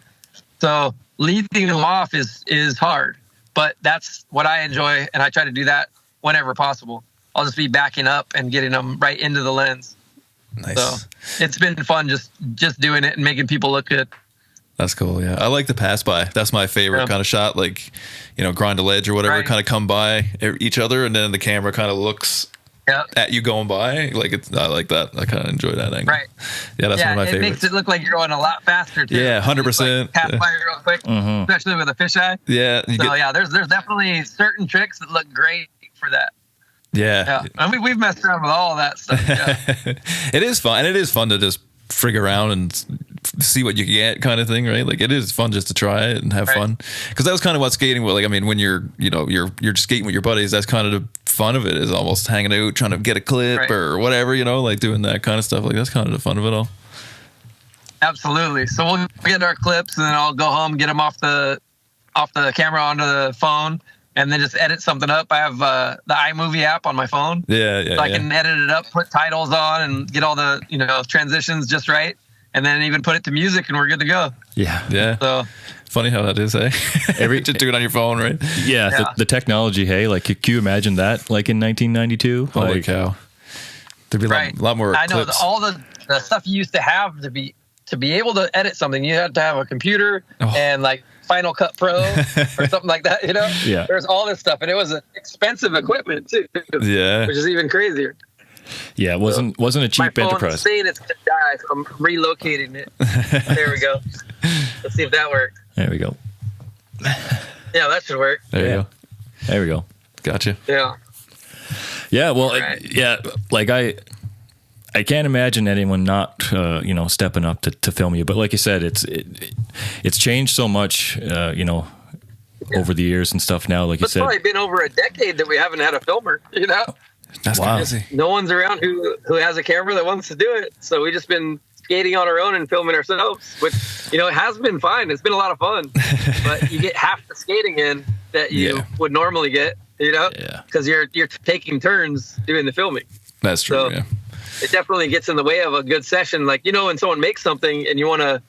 So leading them off is hard, but that's what I enjoy. And I try to do that whenever possible. I'll just be backing up and getting them right into the lens. Nice. So it's been fun just doing it and making people look good. That's cool. Yeah. I like the pass by. That's my favorite kind of shot. Grind a ledge or whatever, kind of come by each other. And then the camera kind of looks at you going by. I like that. I kind of enjoy that angle. Right. Yeah. That's one of my favorites. It makes it look like you're going a lot faster too. Yeah. 100%. Pass by real quick, especially with a fisheye. Yeah. There's definitely certain tricks that look great for that. Yeah. I mean, we've messed around with all that stuff. Yeah. It is fun. And it is fun to just frig around and see what you get kind of thing, right? Like it is fun just to try it and have fun. Because that was kind of what skating was. Like, I mean, when you're skating with your buddies, that's kind of the fun of it, is almost hanging out, trying to get a clip or whatever, like doing that kind of stuff. Like that's kind of the fun of it all. Absolutely. So we'll get our clips and then I'll go home, get them off the camera onto the phone, and then just edit something up. I have the iMovie app on my phone. Yeah. So I can edit it up, put titles on, and get all the transitions just right, and then even put it to music, and we're good to go. Yeah. So funny how that is, hey? Just do it on your phone, right? Yeah. The technology, hey, like could you imagine that, like in 1992? Holy cow! There'd be a lot more. I know clips. all the stuff you used to have to be able to edit something. You had to have a computer and like Final Cut Pro or something like that, Yeah. There's all this stuff, and it was expensive equipment too. Yeah. Which is even crazier. Yeah, it wasn't a cheap My phone's enterprise. saying it's gonna die, so I'm relocating it. There we go. Let's see if that works. There we go. Yeah, that should work. There you go. There we go. Gotcha. Yeah. Yeah, well, Right. like I can't imagine anyone not stepping up to film you. But like you said, it's changed so much, over the years and stuff now. Like you It's said, probably been over a decade that we haven't had a filmer. That's crazy. No one's around who has a camera that wants to do it. So we just been skating on our own and filming ourselves, which, it has been fine. It's been a lot of fun, but you get half the skating in that you would normally get, because you're taking turns doing the filming. That's true. So yeah. it definitely gets in the way of a good session. Like, when someone makes something and you want to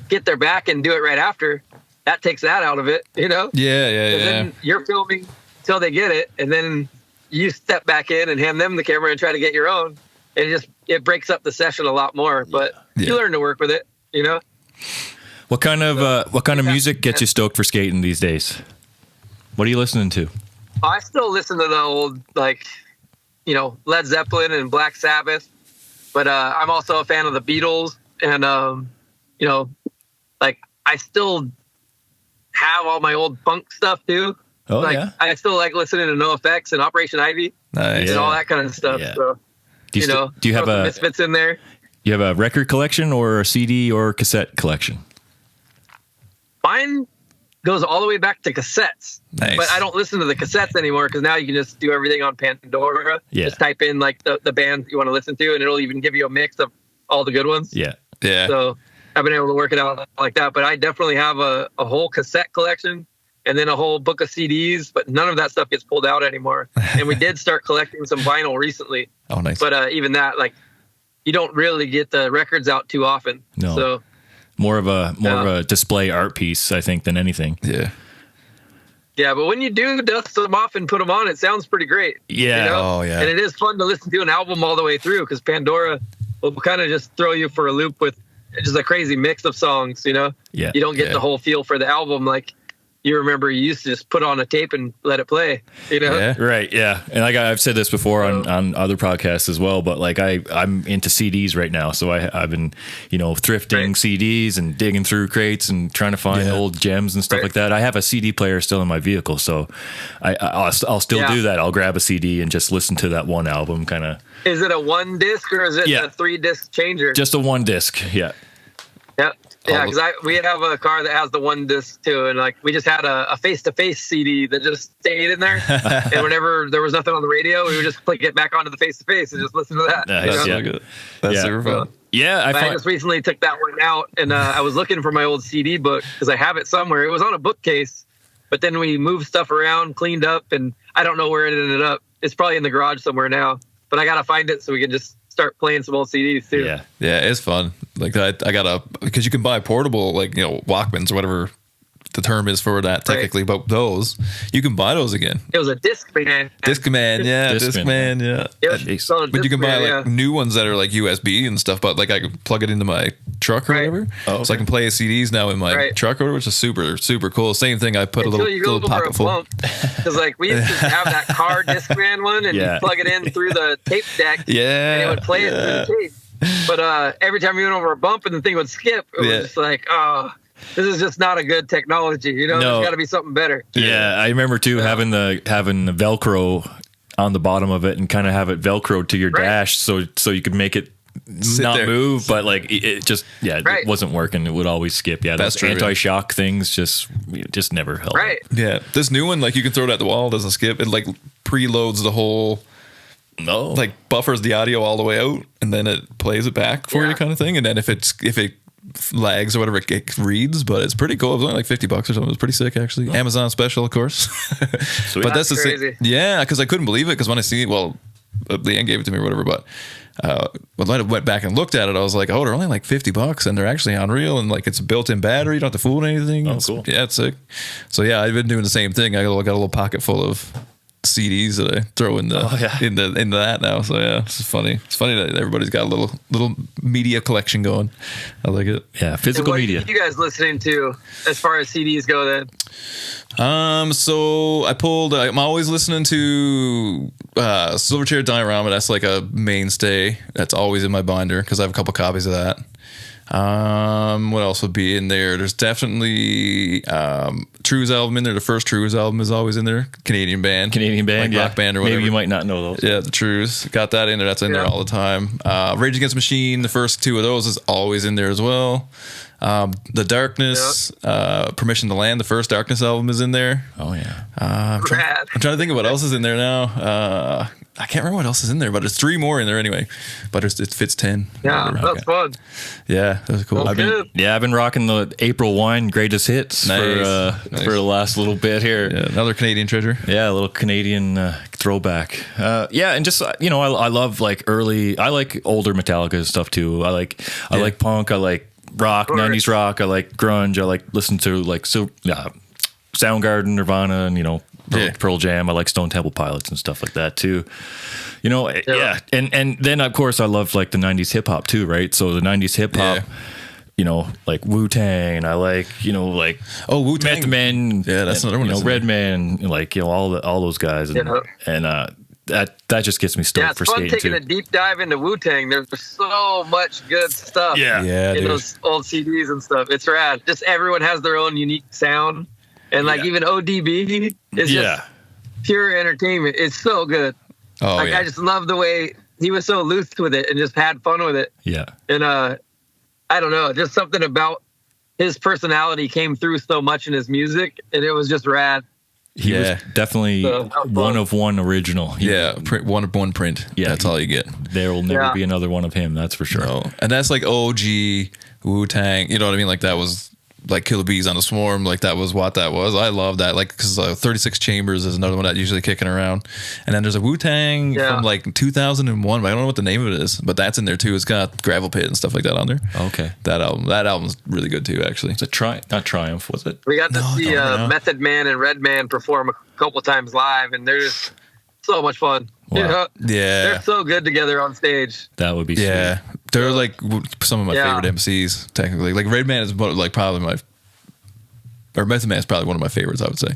get their back and do it right after, that takes that out of it, Yeah. Then you're filming till they get it, and then you step back in and hand them the camera and try to get your own. And it breaks up the session a lot more, but you learn to work with it, what kind of music gets you stoked for skating these days? What are you listening to? I still listen to the old, like, Led Zeppelin and Black Sabbath, but I'm also a fan of the Beatles, and like I still have all my old funk stuff too. Oh, like, yeah. I still like listening to NoFX and Operation Ivy Nice. and all that kind of stuff. Yeah. So, Do you have a Misfits in there? You have a record collection or a CD or cassette collection? Mine goes all the way back to cassettes. Nice. But I don't listen to the cassettes anymore because now you can just do everything on Pandora. Yeah. Just type in like the bands you want to listen to, and it'll even give you a mix of all the good ones. Yeah. Yeah. So I've been able to work it out like that. But I definitely have a whole cassette collection and then a whole book of CDs, but none of that stuff gets pulled out anymore. And we did start collecting some vinyl recently. Oh, nice. But even that, like, you don't really get the records out too often. No. So More of a display art piece, I think, than anything. Yeah. yeah, but when you do dust them off and put them on, it sounds pretty great. Yeah. Oh, yeah. And it is fun to listen to an album all the way through because Pandora will kind of just throw you for a loop with just a crazy mix of songs, Yeah. You don't get the whole feel for the album like you remember you used to just put on a tape and let it play, Yeah. Right, yeah. And like I've said this before on other podcasts as well, but like I'm into CDs right now. So I've been, thrifting CDs and digging through crates and trying to find old gems and stuff like that. I have a CD player still in my vehicle, so I'll still do that. I'll grab a CD and just listen to that one album kind of. Is it a 1 disc or is it a 3 disc changer? Just a 1 disc, yeah. Yeah. Yeah, because we have a car that has the 1 disc too, and like we just had a face-to-face CD that just stayed in there, and whenever there was nothing on the radio, we would just click it back onto the face-to-face and just listen to that. Nice, That's so good. That's super fun. Yeah, I just recently took that one out, and I was looking for my old CD book because I have it somewhere. It was on a bookcase, but then we moved stuff around, cleaned up, and I don't know where it ended up. It's probably in the garage somewhere now, but I gotta find it so we can just start playing some old CDs too. Yeah. Yeah, it's fun. Like I got because you can buy portable, like, Walkmans or whatever the term is for that technically, but those, you can buy those again. It was a Discman. Discman, yeah. Discman. Discman, yeah. But you can buy like new ones that are like USB and stuff, but like I can plug it into my truck or whatever. Oh, So I can play CDs now in my truck or whatever, which is super, super cool. Same thing. I put a little pocket full. Because like we used to have that car Discman one and you plug it in through the tape deck. Yeah. And it would play it through the tape. But every time you went over a bump and the thing would skip, it was just like, oh, this is just not a good technology. There's got to be something better. Yeah, I remember too having the Velcro on the bottom of it and kind of have it velcroed to your dash, so you could make it not move, but like it just it wasn't working. It would always skip. Yeah, those anti-shock things just never helped. Right. Yeah, this new one, like you can throw it at the wall, doesn't skip. It like preloads the whole. No, like buffers the audio all the way out, and then it plays it back for you, kind of thing. And then if it lags or whatever, it reads. But it's pretty cool. It was only like $50 or something. It was pretty sick, actually. Amazon special, of course. But that's the crazy. Yeah, because I couldn't believe it. Because when I see it, well, Leanne gave it to me or whatever. But when I went back and looked at it, I was like, oh, they're only like $50, and they're actually Unreal, and like it's a built-in battery. You don't have to fool anything. Oh, cool. Yeah, it's sick. So yeah, I've been doing the same thing. I got a little pocket full of CDs that I throw in into that now. So yeah, it's funny. It's funny that everybody's got a little media collection going. I like it. Yeah, physical media. What are you guys listening to as far as CDs go then? So I'm always listening to Silverchair Diorama. That's like a mainstay. That's always in my binder because I have a couple copies of that. What else would be in there? There's definitely True's album in there. The first True's album is always in there. Canadian band, like rock band or whatever. Maybe you might not know those. Yeah, the True's got that in there. That's in there all the time. Rage Against the Machine, the first two of those is always in there as well. The Darkness, Permission to Land, the first Darkness album is in there. Oh yeah. I'm trying to think of what else is in there now. I can't remember what else is in there, but there's 3 more in there anyway. But it fits 10. Yeah, that's fun. Yeah, that was cool. I've been rocking the April Wine greatest hits for the last little bit here. Yeah, another Canadian treasure. Yeah, a little Canadian throwback. And just I love like I like older Metallica stuff too. I like punk. I like rock, 90s rock. I like grunge. I like listen to like Soundgarden, Nirvana, and Pearl Jam. I like Stone Temple Pilots and stuff like that too. And then of course I love like the 90s hip hop too, right? So the 90s hip hop, like Wu-Tang, and I like Wu-Tang. Method Man. Yeah, that's another one. Redman, like all those guys, and that just gets me stoked for skating too. It's fun taking a deep dive into Wu-Tang. There's so much good stuff. In those old CDs and stuff. It's rad. Just everyone has their own unique sound. And like even ODB is just pure entertainment. It's so good. I just love the way he was so loose with it and just had fun with it. Yeah. And I don't know, just something about his personality came through so much in his music, and it was just rad. He was definitely one of one original. One of one print. Yeah, that's all you get. There will never be another one of him. That's for sure. No. And that's like OG Wu-Tang. You know what I mean? Like that was. Like Killer Bees on a Swarm, like that was what that was. I love that, like because 36 Chambers is another one that's usually kicking around, and then there's a Wu-Tang from like 2001, but I don't know what the name of it is, but that's in there too. It's got Gravel Pit and stuff like that on there. Okay, that album's really good too, actually. It's not Triumph, was it? We got to see Method Man and Redman perform a couple times live, and they're just so much fun. Wow. They're so good together on stage. That would be sweet. They're like some of my favorite MCs technically. Like Redman is like probably Method Man is probably one of my favorites, I would say.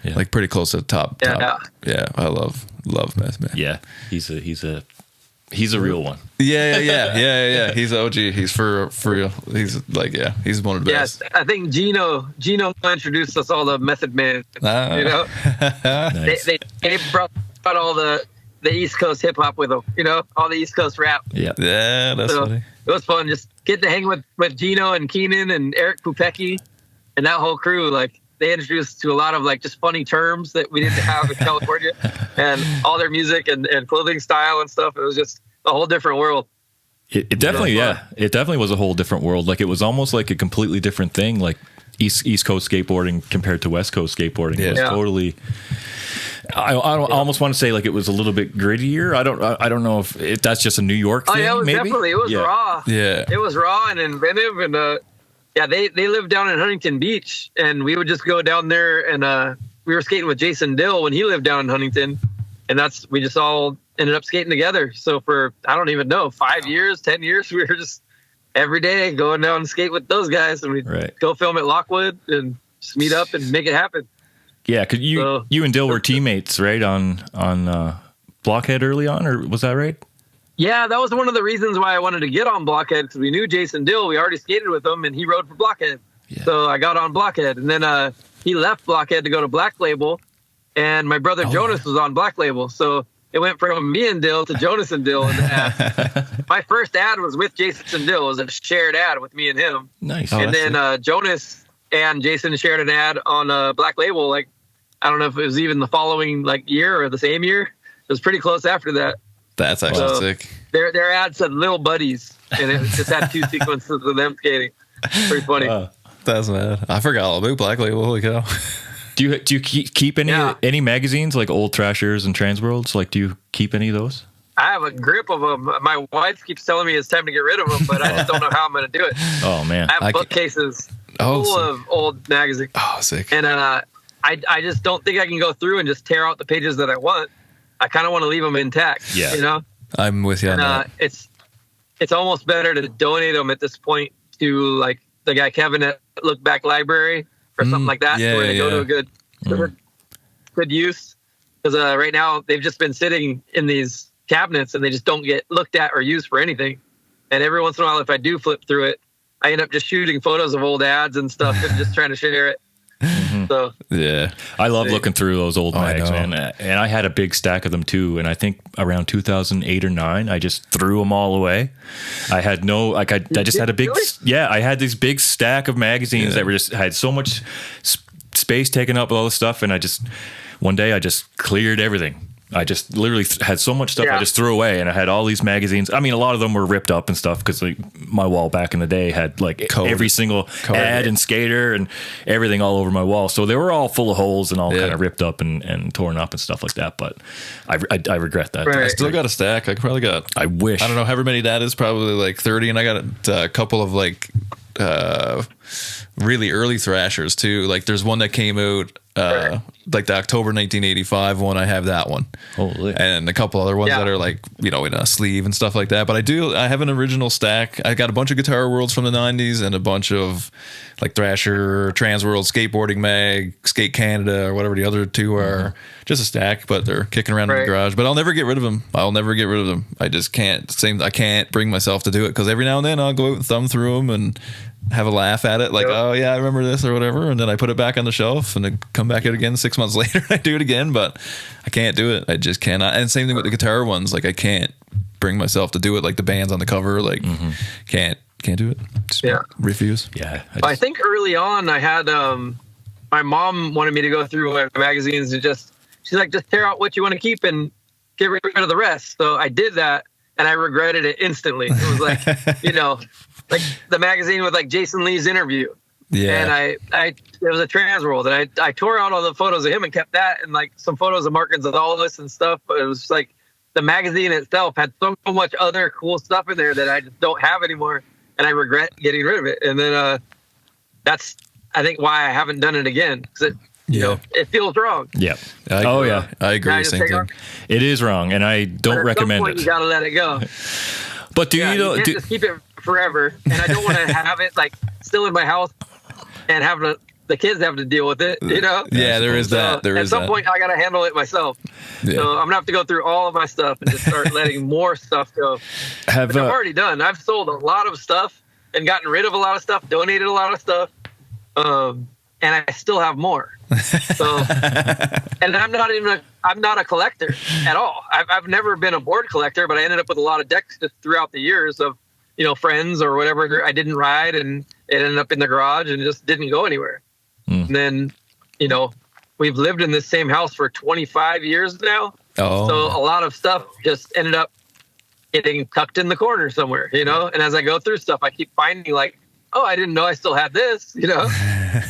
Yeah. Like pretty close to the top. Yeah, I love Method Man. Yeah, he's a real one. Yeah. He's OG. He's for real. He's like he's one of the best. Yes, I think Gino introduced us all to Method Man. Nice. They brought all the East Coast hip hop with them, all the East Coast rap. Yeah, that's funny. It was fun just getting to hang with Gino and Keenan and Eric Pupecki and that whole crew. Like they introduced to a lot of like just funny terms that we didn't have in California, and all their music and clothing style and stuff. It was just a whole different world. It definitely, it definitely was a whole different world. Like it was almost like a completely different thing. Like East Coast skateboarding compared to West Coast skateboarding. It was totally. I almost want to say like it was a little bit grittier. I don't know if that's just a New York thing. It was maybe? definitely. It was raw. Yeah, it was raw and inventive, and they lived down in Huntington Beach, and we would just go down there, and we were skating with Jason Dill when he lived down in Huntington, and we just all ended up skating together. So for I don't even know 5 years, 10 years, we were just every day going down and skate with those guys, and we'd go film at Lockwood and just meet up and make it happen. Yeah, because you and Dill were teammates, right, on Blockhead early on, or was that right? Yeah, that was one of the reasons why I wanted to get on Blockhead, because we knew Jason Dill. We already skated with him, and he rode for Blockhead. Yeah. So I got on Blockhead, and then he left Blockhead to go to Black Label, and my brother Jonas was on Black Label. So it went from me and Dill to Jonas and Dill in the ad. My first ad was with Jason Dill. It was a shared ad with me and him. Nice. And then Jonas and Jason shared an ad on Black Label. Like, I don't know if it was even the following like year or the same year. It was pretty close after that. That's actually sick. Their ad said "Little Buddies," and it just had 2 sequences of them skating. Pretty funny. That's mad. I forgot all about Black Label. Holy cow. Do you keep any magazines like Old Thrashers and Transworlds? Like, do you keep any of those? I have a grip of them. My wife keeps telling me it's time to get rid of them, but I just don't know how I'm going to do it. Oh man, I have bookcases full of old magazines. Oh, sick. And I just don't think I can go through and just tear out the pages that I want. I kind of want to leave them intact. Yeah, you know. I'm with you on that. It's almost better to donate them at this point to like the guy Kevin at Look Back Library or something like that, where they go to a good use. Because right now they've just been sitting in these cabinets and they just don't get looked at or used for anything. And every once in a while, if I do flip through it, I end up just shooting photos of old ads and stuff and just trying to share it. So yeah, I love looking through those old mags, man. And I had a big stack of them too. And I think around 2008 or 9, I just threw them all away. I had no, like, I just had a big, I had this big stack of magazines that were just had so much space taken up with all this stuff. And one day I just cleared everything. I just literally had so much stuff I just threw away, and I had all these magazines. I mean, a lot of them were ripped up and stuff because like, my wall back in the day had like every single ad and skater and everything all over my wall. So they were all full of holes and all kind of ripped up and torn up and stuff like that. But I regret that. Right. I still got a stack. I probably got. I wish. I don't know however many that is. Probably like 30, and I got a couple of like really early Thrashers too. Like there's one that came out. Like the October 1985 one, I have that one. Holy. And a couple other ones that are like, you know, in a sleeve and stuff like that. But I have an original stack. I got a bunch of Guitar Worlds from the 90s and a bunch of like Thrasher, Transworld, Skateboarding Mag, Skate Canada, or whatever the other two are. Just a stack, but they're kicking around in the garage. But I'll never get rid of them. I just can't. I can't bring myself to do it because every now and then I'll go out and thumb through them and have a laugh at it, like, oh yeah, I remember this or whatever, and then I put it back on the shelf and then come back out again 6 months later and I do it again, but I can't do it. I just cannot. And same thing with the guitar ones, like I can't bring myself to do it, like the bands on the cover, like can't do it. Just refuse. Yeah. I think early on I had my mom wanted me to go through my magazines and she's like, just tear out what you want to keep and get rid of the rest. So I did that and I regretted it instantly. It was like, you know, like the magazine with like Jason Lee's interview. Yeah. And it was a Transworld, and I tore out all the photos of him and kept that and like some photos of Mark Gonzalez and stuff. But it was like the magazine itself had so much other cool stuff in there that I just don't have anymore. And I regret getting rid of it. And then that's, I think, why I haven't done it again. Because you know, it feels wrong. Yeah. I agree. Same thing. It is wrong, and I don't recommend it. You gotta let it go. But you can't just keep it forever, and I don't want to have it like still in my house and have the kids have to deal with it, you know? Yeah, there is that. At some point, I got to handle it myself. Yeah. So I'm gonna have to go through all of my stuff and just start letting more stuff go. Which I've already done. I've sold a lot of stuff and gotten rid of a lot of stuff, donated a lot of stuff, and I still have more. So, and I'm not a collector at all. I've never been a board collector, but I ended up with a lot of decks just throughout the years of, you know, friends or whatever I didn't ride, and it ended up in the garage and just didn't go anywhere. And then, you know, we've lived in this same house for 25 years now. Oh. So a lot of stuff just ended up getting tucked in the corner somewhere, you know? And as I go through stuff, I keep finding like, oh, I didn't know I still had this, you know?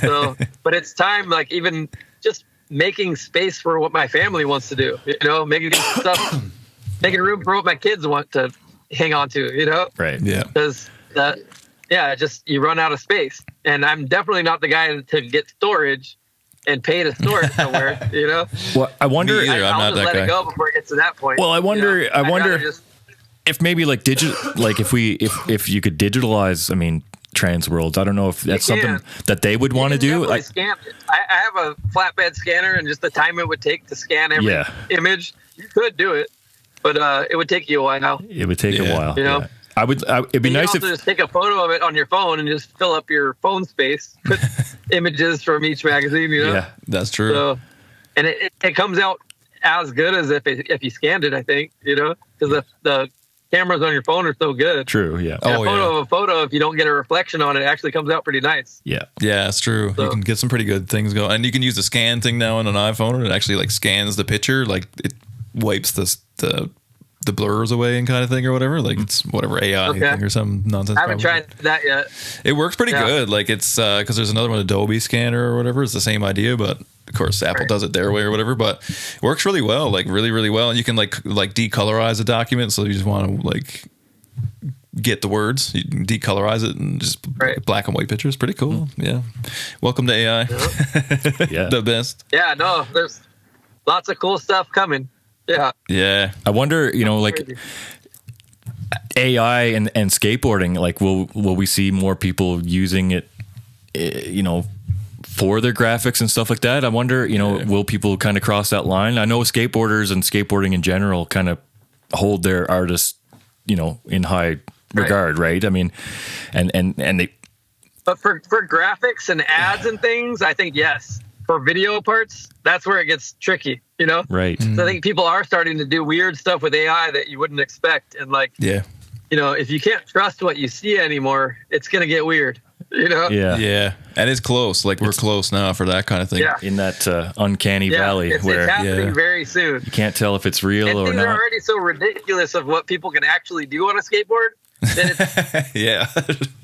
So, but it's time, like even just making space for what my family wants to do, you know, making room for what my kids want to hang on to, you know? Right. Yeah. Because just you run out of space. And I'm definitely not the guy to get storage and pay to store it somewhere, you know? Well, I wonder. I'm not that guy. Let it go before it gets to that point. Well, I wonder. You know? I wonder if maybe like if you could digitalize. I mean, Transworlds. I don't know if that's something that they would want to do. Like, scan it. I have a flatbed scanner, and just the time it would take to scan every image, you could do it, but it would take you a while. It would take a while. You know. Yeah. It'd be nice if just take a photo of it on your phone and just fill up your phone space, put images from each magazine, you know? Yeah, that's true. So, and it comes out as good as if you scanned it, I think, because the cameras on your phone are so good. True, yeah. And a photo, if you don't get a reflection on it, actually comes out pretty nice. Yeah. Yeah, it's true. So, you can get some pretty good things going. And you can use the scan thing now on an iPhone, and it actually like scans the picture, like it wipes the blurs away and kind of thing or whatever. Like it's whatever AI thing or some nonsense. I haven't tried that yet. It works pretty good. Like it's because there's another one, Adobe Scanner or whatever. It's the same idea, but of course Apple does it their way or whatever. But it works really well, like really, really well. And you can like decolorize a document. So you just want to like get the words, you can decolorize it and just black and white pictures. Pretty cool. Yeah. Welcome to AI. Yeah. The best. Yeah. No, there's lots of cool stuff coming. Yeah. Yeah. I wonder, like AI and skateboarding, like will we see more people using it, for their graphics and stuff like that? I wonder, will people kind of cross that line? I know skateboarders and skateboarding in general kind of hold their artists, in high regard, right? I mean, and they. But for graphics and ads and things, I think yes. For video parts, that's where it gets tricky, Right. So I think people are starting to do weird stuff with AI that you wouldn't expect. And if you can't trust what you see anymore, it's going to get weird, Yeah. Yeah. And it's close. Like we're close now for that kind of thing. Yeah. In that uncanny valley where it's happening very soon. You can't tell if it's real and or things not. are already so ridiculous of what people can actually do on a skateboard. Yeah.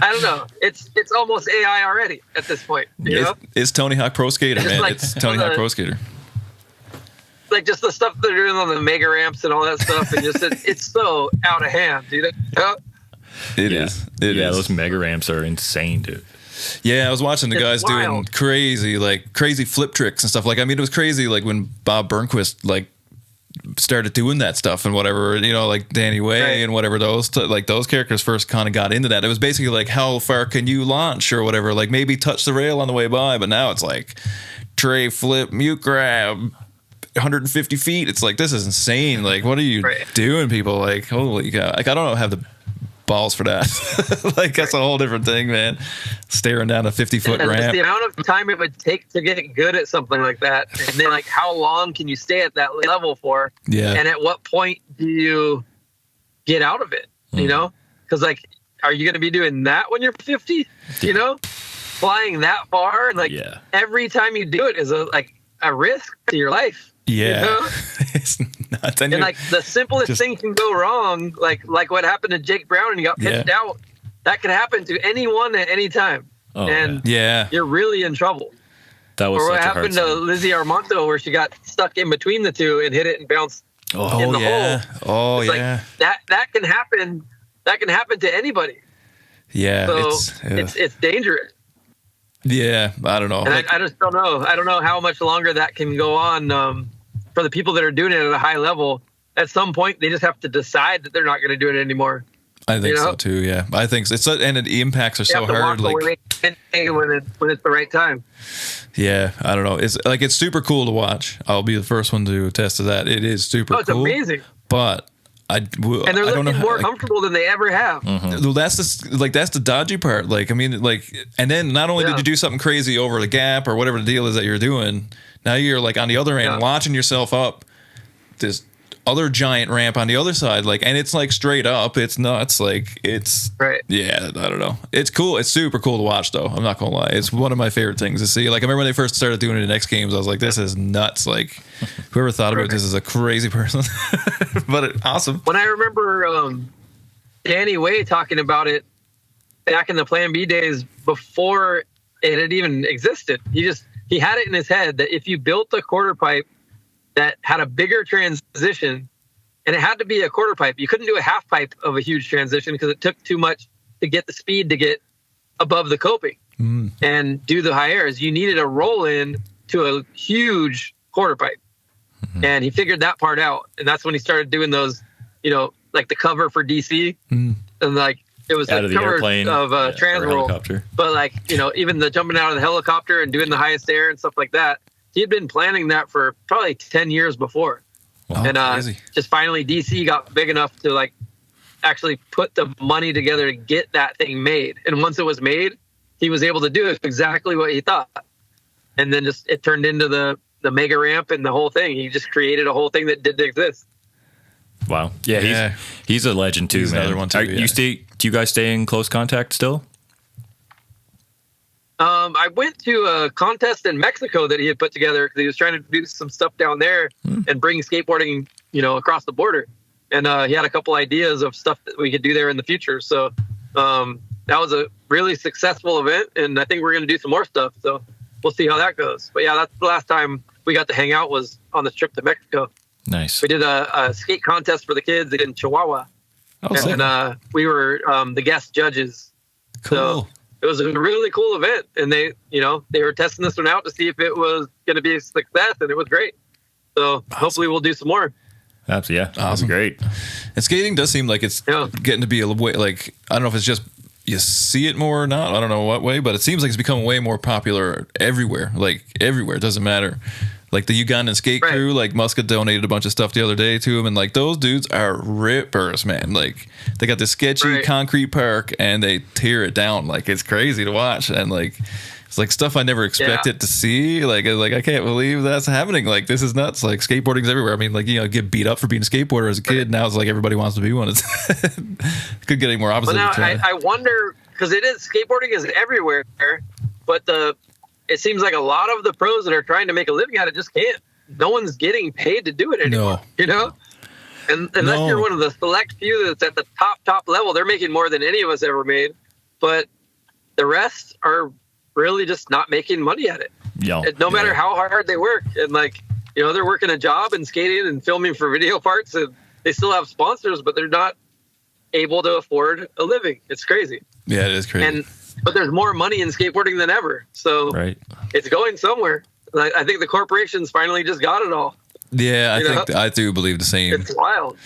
I don't know. It's almost AI already at this point. It's Tony Hawk Pro Skater, man. Like it's Tony Hawk Pro Skater. Like just the stuff they're doing on the mega ramps and all that stuff, and just it's so out of hand, dude. It is. It is. Those mega ramps are insane, dude. Yeah, I was watching the guys doing crazy flip tricks and stuff. Like, I mean, it was crazy. Like when Bob Burnquist started doing that stuff and whatever, like Danny Way and whatever those characters first kind of got into that. It was basically like, how far can you launch or whatever? Like maybe touch the rail on the way by, but now it's like tray flip, mute grab, 150 feet. It's like, this is insane. Like, what are you doing, people? Like, holy cow. Like, I don't have the balls for that. Like, that's a whole different thing, man. Staring down a 50-foot ramp. The amount of time it would take to get good at something like that, and then like how long can you stay at that level for? Yeah. And at what point do you get out of it? Because like, are you going to be doing that when you're 50? Flying that far, and like every time you do it is a risk to your life. Yeah. It's nuts. And like the simplest thing can go wrong, like what happened to Jake Brown and he got pitched out. That could happen to anyone at any time. Oh, and you're really in trouble. That was or what such happened a to hard sign. Lizzie Armanto, where she got stuck in between the two and hit it and bounced in the hole. Oh, it's yeah. Like, that can happen. That can happen to anybody. Yeah. So it's dangerous. Yeah, I don't know. And I just don't know. I don't know how much longer that can go on for the people that are doing it at a high level. At some point, they just have to decide that they're not going to do it anymore. I think so too. Yeah, I think so. And the impacts are so hard. Like when it's the right time. Yeah, I don't know. It's super cool to watch. I'll be the first one to attest to that. It is super cool. It's amazing. But and they're looking more comfortable than they ever have. Well, that's the dodgy part. Like, I mean, like, and then not only did you do something crazy over the gap or whatever the deal is that you're doing, now you're like on the other end launching yourself up this other giant ramp on the other side, like, and it's like straight up. It's nuts. Like, it's yeah, I don't know. It's cool. It's super cool to watch, though. I'm not gonna lie. It's one of my favorite things to see. Like, I remember when they first started doing it in X Games, I was like, this is nuts. Like, whoever thought about this is a crazy person. But awesome. When I remember Danny Way talking about it back in the Plan B days before it had even existed, he had it in his head that if you built a quarter pipe that had a bigger transition, and it had to be a quarter pipe. You couldn't do a half pipe of a huge transition because it took too much to get the speed to get above the coping and do the high airs. You needed a roll in to a huge quarter pipe. And he figured that part out. And that's when he started doing those, like the cover for DC. And like, it was out the of the cover airplane, of trans roll. Helicopter. But like, even the jumping out of the helicopter and doing the highest air and stuff like that. He had been planning that for probably 10 years before. Wow, and just finally DC got big enough to like actually put the money together to get that thing made. And once it was made, he was able to do exactly what he thought. And then it turned into the the mega ramp and the whole thing. He just created a whole thing that didn't exist. Wow. Yeah, he's a legend too, he's man. Another one too, Do you guys stay in close contact still? I went to a contest in Mexico that he had put together because he was trying to do some stuff down there and bring skateboarding, across the border. And he had a couple ideas of stuff that we could do there in the future. So that was a really successful event, and I think we're going to do some more stuff. So we'll see how that goes. But yeah, that's the last time we got to hang out was on this trip to Mexico. Nice. We did a skate contest for the kids in Chihuahua. And we were the guest judges. Cool. So it was a really cool event, and they were testing this one out to see if it was going to be a success, and it was great. So hopefully we'll do some more. Absolutely, yeah. Awesome. That's great. And skating does seem like it's getting to be a way, like, I don't know if it's just you see it more or not. I don't know what way, but it seems like it's becoming way more popular everywhere. Like everywhere, it doesn't matter. Like the Ugandan skate crew, like Muska donated a bunch of stuff the other day to him, and like those dudes are rippers, man. Like they got this sketchy concrete park and they tear it down. Like it's crazy to watch, and like it's like stuff I never expected to see. Like I can't believe that's happening. Like this is nuts. Like skateboarding's everywhere. I mean, like get beat up for being a skateboarder as a kid. Now it's like everybody wants to be one. It's could get any more opposite. Well, now I wonder, because skateboarding is everywhere, but it seems like a lot of the pros that are trying to make a living at it just can't. No one's getting paid to do it anymore. And unless you're one of the select few that's at the top level, they're making more than any of us ever made. But the rest are really just not making money at it. No matter how hard they work. And they're working a job and skating and filming for video parts, and they still have sponsors, but they're not able to afford a living. It's crazy. Yeah, it is crazy. But there's more money in skateboarding than ever. So it's going somewhere. I think the corporations finally just got it all. Yeah, I do believe the same. It's wild.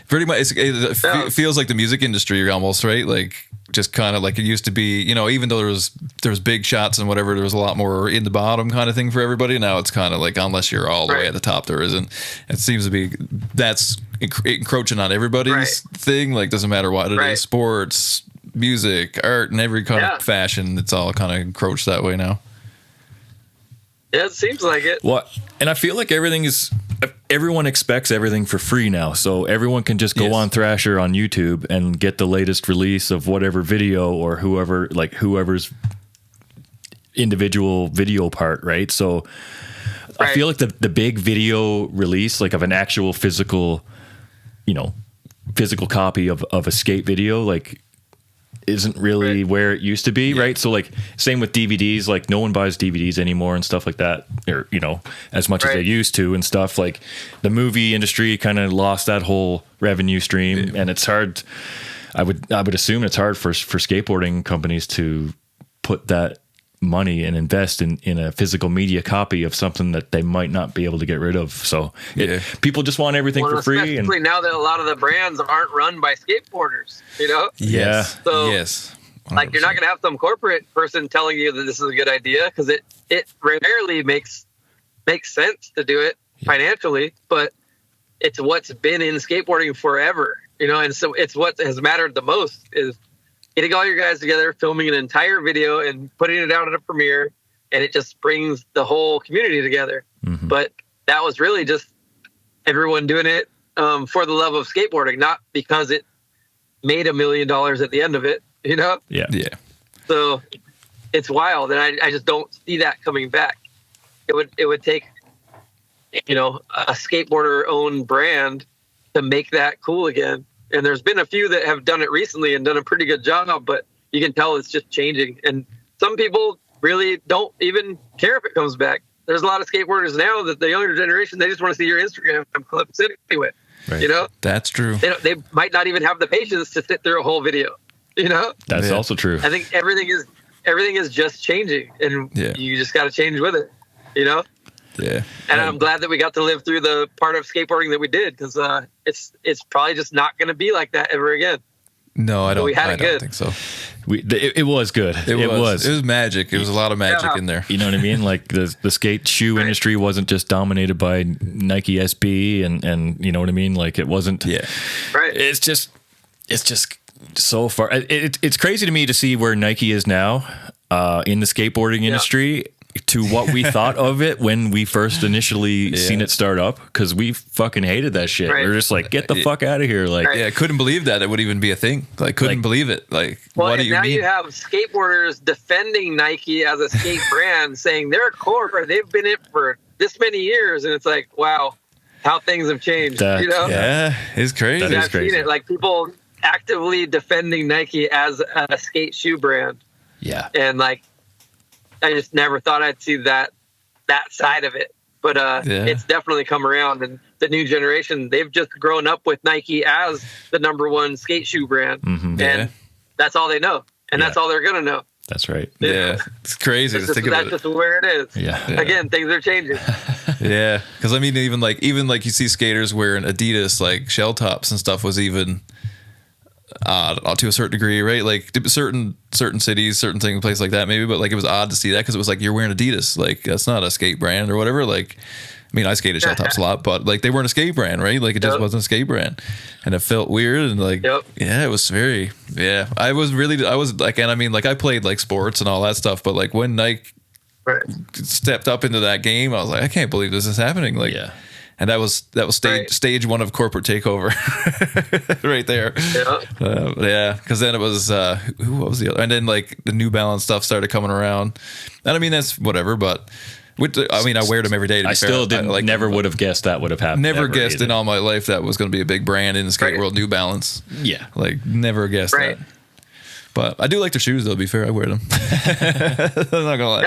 Pretty much, it feels like the music industry almost, right? Like just kind of like it used to be. Even though there was big shots and whatever, there was a lot more in the bottom kind of thing for everybody. Now it's kind of like unless you're all the way at the top, there isn't. It seems to be that's encroaching on everybody's thing. Like doesn't matter what it is, sports, music, art, and every kind of fashion. It's all kind of encroached that way now. Yeah, it seems like it. And I feel like everyone expects everything for free now. So everyone can just go on Thrasher on YouTube and get the latest release of whatever video or whoever's individual video part, right? So I feel like the big video release, like of an actual physical copy of a skate video, like isn't really where it used to be, right? So like same with DVDs, like no one buys DVDs anymore and stuff like that, or as much as they used to and stuff. Like the movie industry kind of lost that whole revenue stream, and it's hard. I would assume it's hard for skateboarding companies to put that money and invest in a physical media copy of something that they might not be able to get rid of. So people just want everything for free. Especially now that a lot of the brands aren't run by skateboarders, So, like you're not going to have some corporate person telling you that this is a good idea, because it rarely makes sense to do it financially, but it's what's been in skateboarding forever, and so it's what has mattered the most is getting all your guys together, filming an entire video and putting it out at a premiere, and it just brings the whole community together. Mm-hmm. But that was really just everyone doing it for the love of skateboarding, not because it made $1 million at the end of it, Yeah. So it's wild, and I just don't see that coming back. It would take, a skateboarder-owned brand to make that cool again. And there's been a few that have done it recently and done a pretty good job, but you can tell it's just changing. And some people really don't even care if it comes back. There's a lot of skateboarders now that the younger generation, they just want to see your Instagram clips anyway. Right. That's true. They might not even have the patience to sit through a whole video. That's also true. I think everything is just changing, and you just got to change with it. Yeah. And I'm glad that we got to live through the part of skateboarding that we did, because it's probably just not going to be like that ever again. No, I don't. We had I it don't good. think so. It was good. It was magic. It was a lot of magic in there. You know what I mean? Like the skate shoe industry wasn't just dominated by Nike SB and you know what I mean? Like it wasn't. Yeah. Right. It's just so far. It's crazy to me to see where Nike is now in the skateboarding industry to what we thought of it when we first initially seen it start up, because we fucking hated that shit. Right. We were just like, get the fuck out of here. Like, Yeah, I couldn't believe that it would even be a thing. Like, couldn't believe it. Like, well, what do you now mean? you have skateboarders defending Nike as a skate brand, saying they're a core, they've been it for this many years, and it's like, wow, how things have changed. That- you know, Yeah, it's crazy. That is I've seen crazy. it, like people actively defending Nike as a skate shoe brand, yeah. and like I just never thought I'd see that side of it. But it's definitely come around, and the new generation, they've just grown up with Nike as the number one skate shoe brand, and that's all they know, and that's all they're gonna know. That's right. Yeah, it's crazy to think That's about it. just where it is. Yeah. Again, things are changing. Yeah, because I mean, even like you see skaters wearing Adidas like shell tops and stuff was even to a certain degree, right? Like certain cities, certain things, places like that, maybe. But like it was odd to see that because it was like you're wearing Adidas, like that's not a skate brand or whatever. Like, I mean, I skated shell tops a lot, but like they weren't a skate brand, right? Like it just wasn't a skate brand, and it felt weird and like yeah, it was very I was like, and I mean, like I played like sports and all that stuff, but like when Nike stepped up into that game, I was like, I can't believe this is happening. Like, and that was stage one of corporate takeover, right there. Because then it was what was the other? And then like the New Balance stuff started coming around, and I mean that's whatever, but. I mean, I wear them every day. I still didn't. Never would have guessed that would have happened. Never guessed in all my life that was going to be a big brand in the skate world. New Balance. Yeah, like never guessed that. But I do like their shoes, though. To be fair, I wear them. I'm not gonna lie.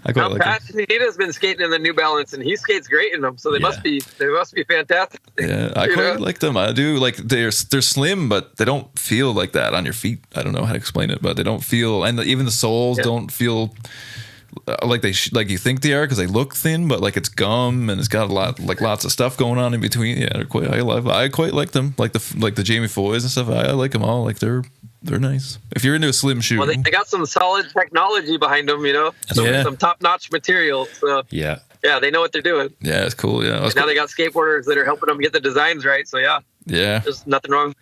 I quite like them. Patanita's been skating in the New Balance, and he skates great in them. So they must be fantastic. Yeah, I quite like them. I do like they're slim, but they don't feel like that on your feet. I don't know how to explain it, but they don't feel, and even the soles don't feel. Like like you think they are because they look thin, but like it's gum and it's got lots of stuff going on in between. Yeah, I quite like them, like the Jamie Foys and stuff. I like them all. Like they're nice. If you're into a slim shoe, well, they got some solid technology behind them. You know, some top notch materials. So yeah, they know what they're doing. Yeah, it's cool. Yeah, now they got skateboarders that are helping them get the designs right. So yeah, there's nothing wrong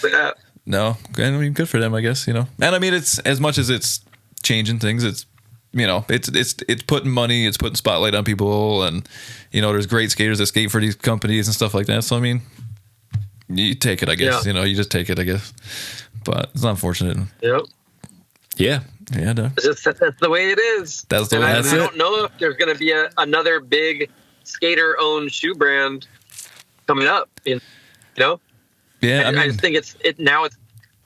with that. No, I mean, good for them, I guess. You know, and I mean, it's as much as it's changing things, it's. You know, it's putting money, it's putting spotlight on people, and you know, there's great skaters that skate for these companies and stuff like that. So I mean, you take it, I guess. You know, you just take it, I guess. But it's unfortunate. Yep. Yeah. No. That's the way it is. That's the way. I don't know if there's going to be another big skater-owned shoe brand coming up. You know. Yeah. I just think it's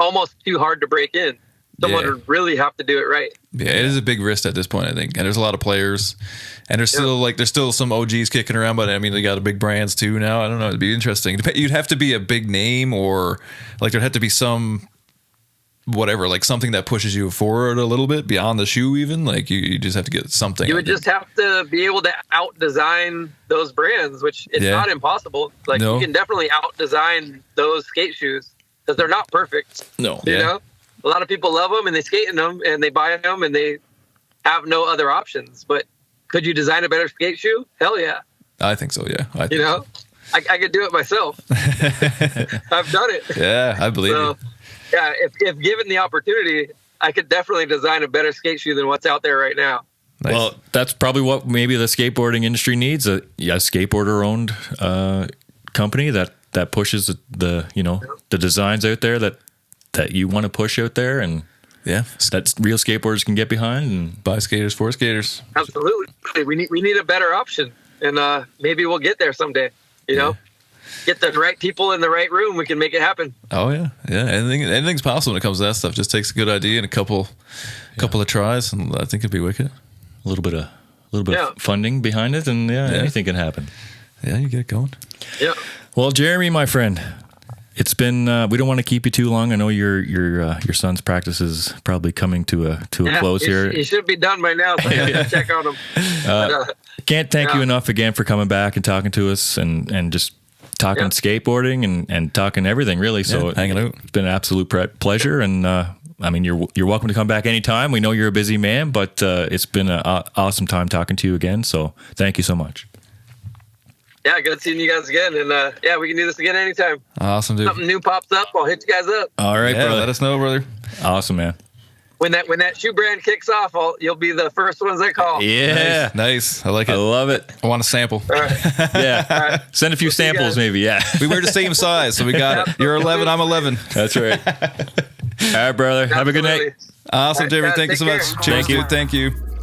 almost too hard to break in. Someone would really have to do it right. Yeah, it is a big risk at this point, I think. And there's a lot of players. And there's still some OGs kicking around, but I mean, they got big brands too now. I don't know. It'd be interesting. You'd have to be a big name, or like there'd have to be some whatever, like something that pushes you forward a little bit beyond the shoe even. Like you just have to get something. You would just have to be able to out-design those brands, which is not impossible. Like you can definitely out-design those skate shoes because they're not perfect. No. You know? A lot of people love them and they skate in them and they buy them and they have no other options. But could you design a better skate shoe? Hell yeah. I think so, yeah. I could do it myself. I've done it. Yeah, I believe you. Yeah, if given the opportunity, I could definitely design a better skate shoe than what's out there right now. Nice. Well, that's probably what maybe the skateboarding industry needs, a skateboarder-owned company that pushes the designs out there that you want to push out there, and that real skateboarders can get behind and buy skaters for skaters. Absolutely, we need a better option, and maybe we'll get there someday. You know, get the right people in the right room, we can make it happen. Oh yeah. Anything's possible when it comes to that stuff. Just takes a good idea and a couple of tries, and I think it'd be wicked. A little bit of funding behind it, and anything can happen. Yeah, you get it going. Yeah. Well, Jeremy, my friend. It's been. We don't want to keep you too long. I know your son's practice is probably coming to a close here. He should be done by now. So I have to check on him. Can't thank you enough again for coming back and talking to us and just talking skateboarding and talking everything really. So hanging out. It's been an absolute pleasure. And I mean, you're welcome to come back anytime. We know you're a busy man, but it's been an awesome time talking to you again. So thank you so much. Yeah, good seeing you guys again. And we can do this again anytime. Awesome, dude. Something new pops up, I'll hit you guys up. All right, brother. Let us know, brother. Awesome, man. when that shoe brand kicks off, you'll be the first ones I call. Yeah. Nice. I like it. I love it. I want a sample. Yeah. Right. Send a few samples, maybe. Yeah. We wear the same size, so we got it. You're 11, I'm 11. That's right. All right, brother. Have a good night. Awesome, All right, David. guys, Thank you so take much. care. Cheers, Thank you. dude. Thank you.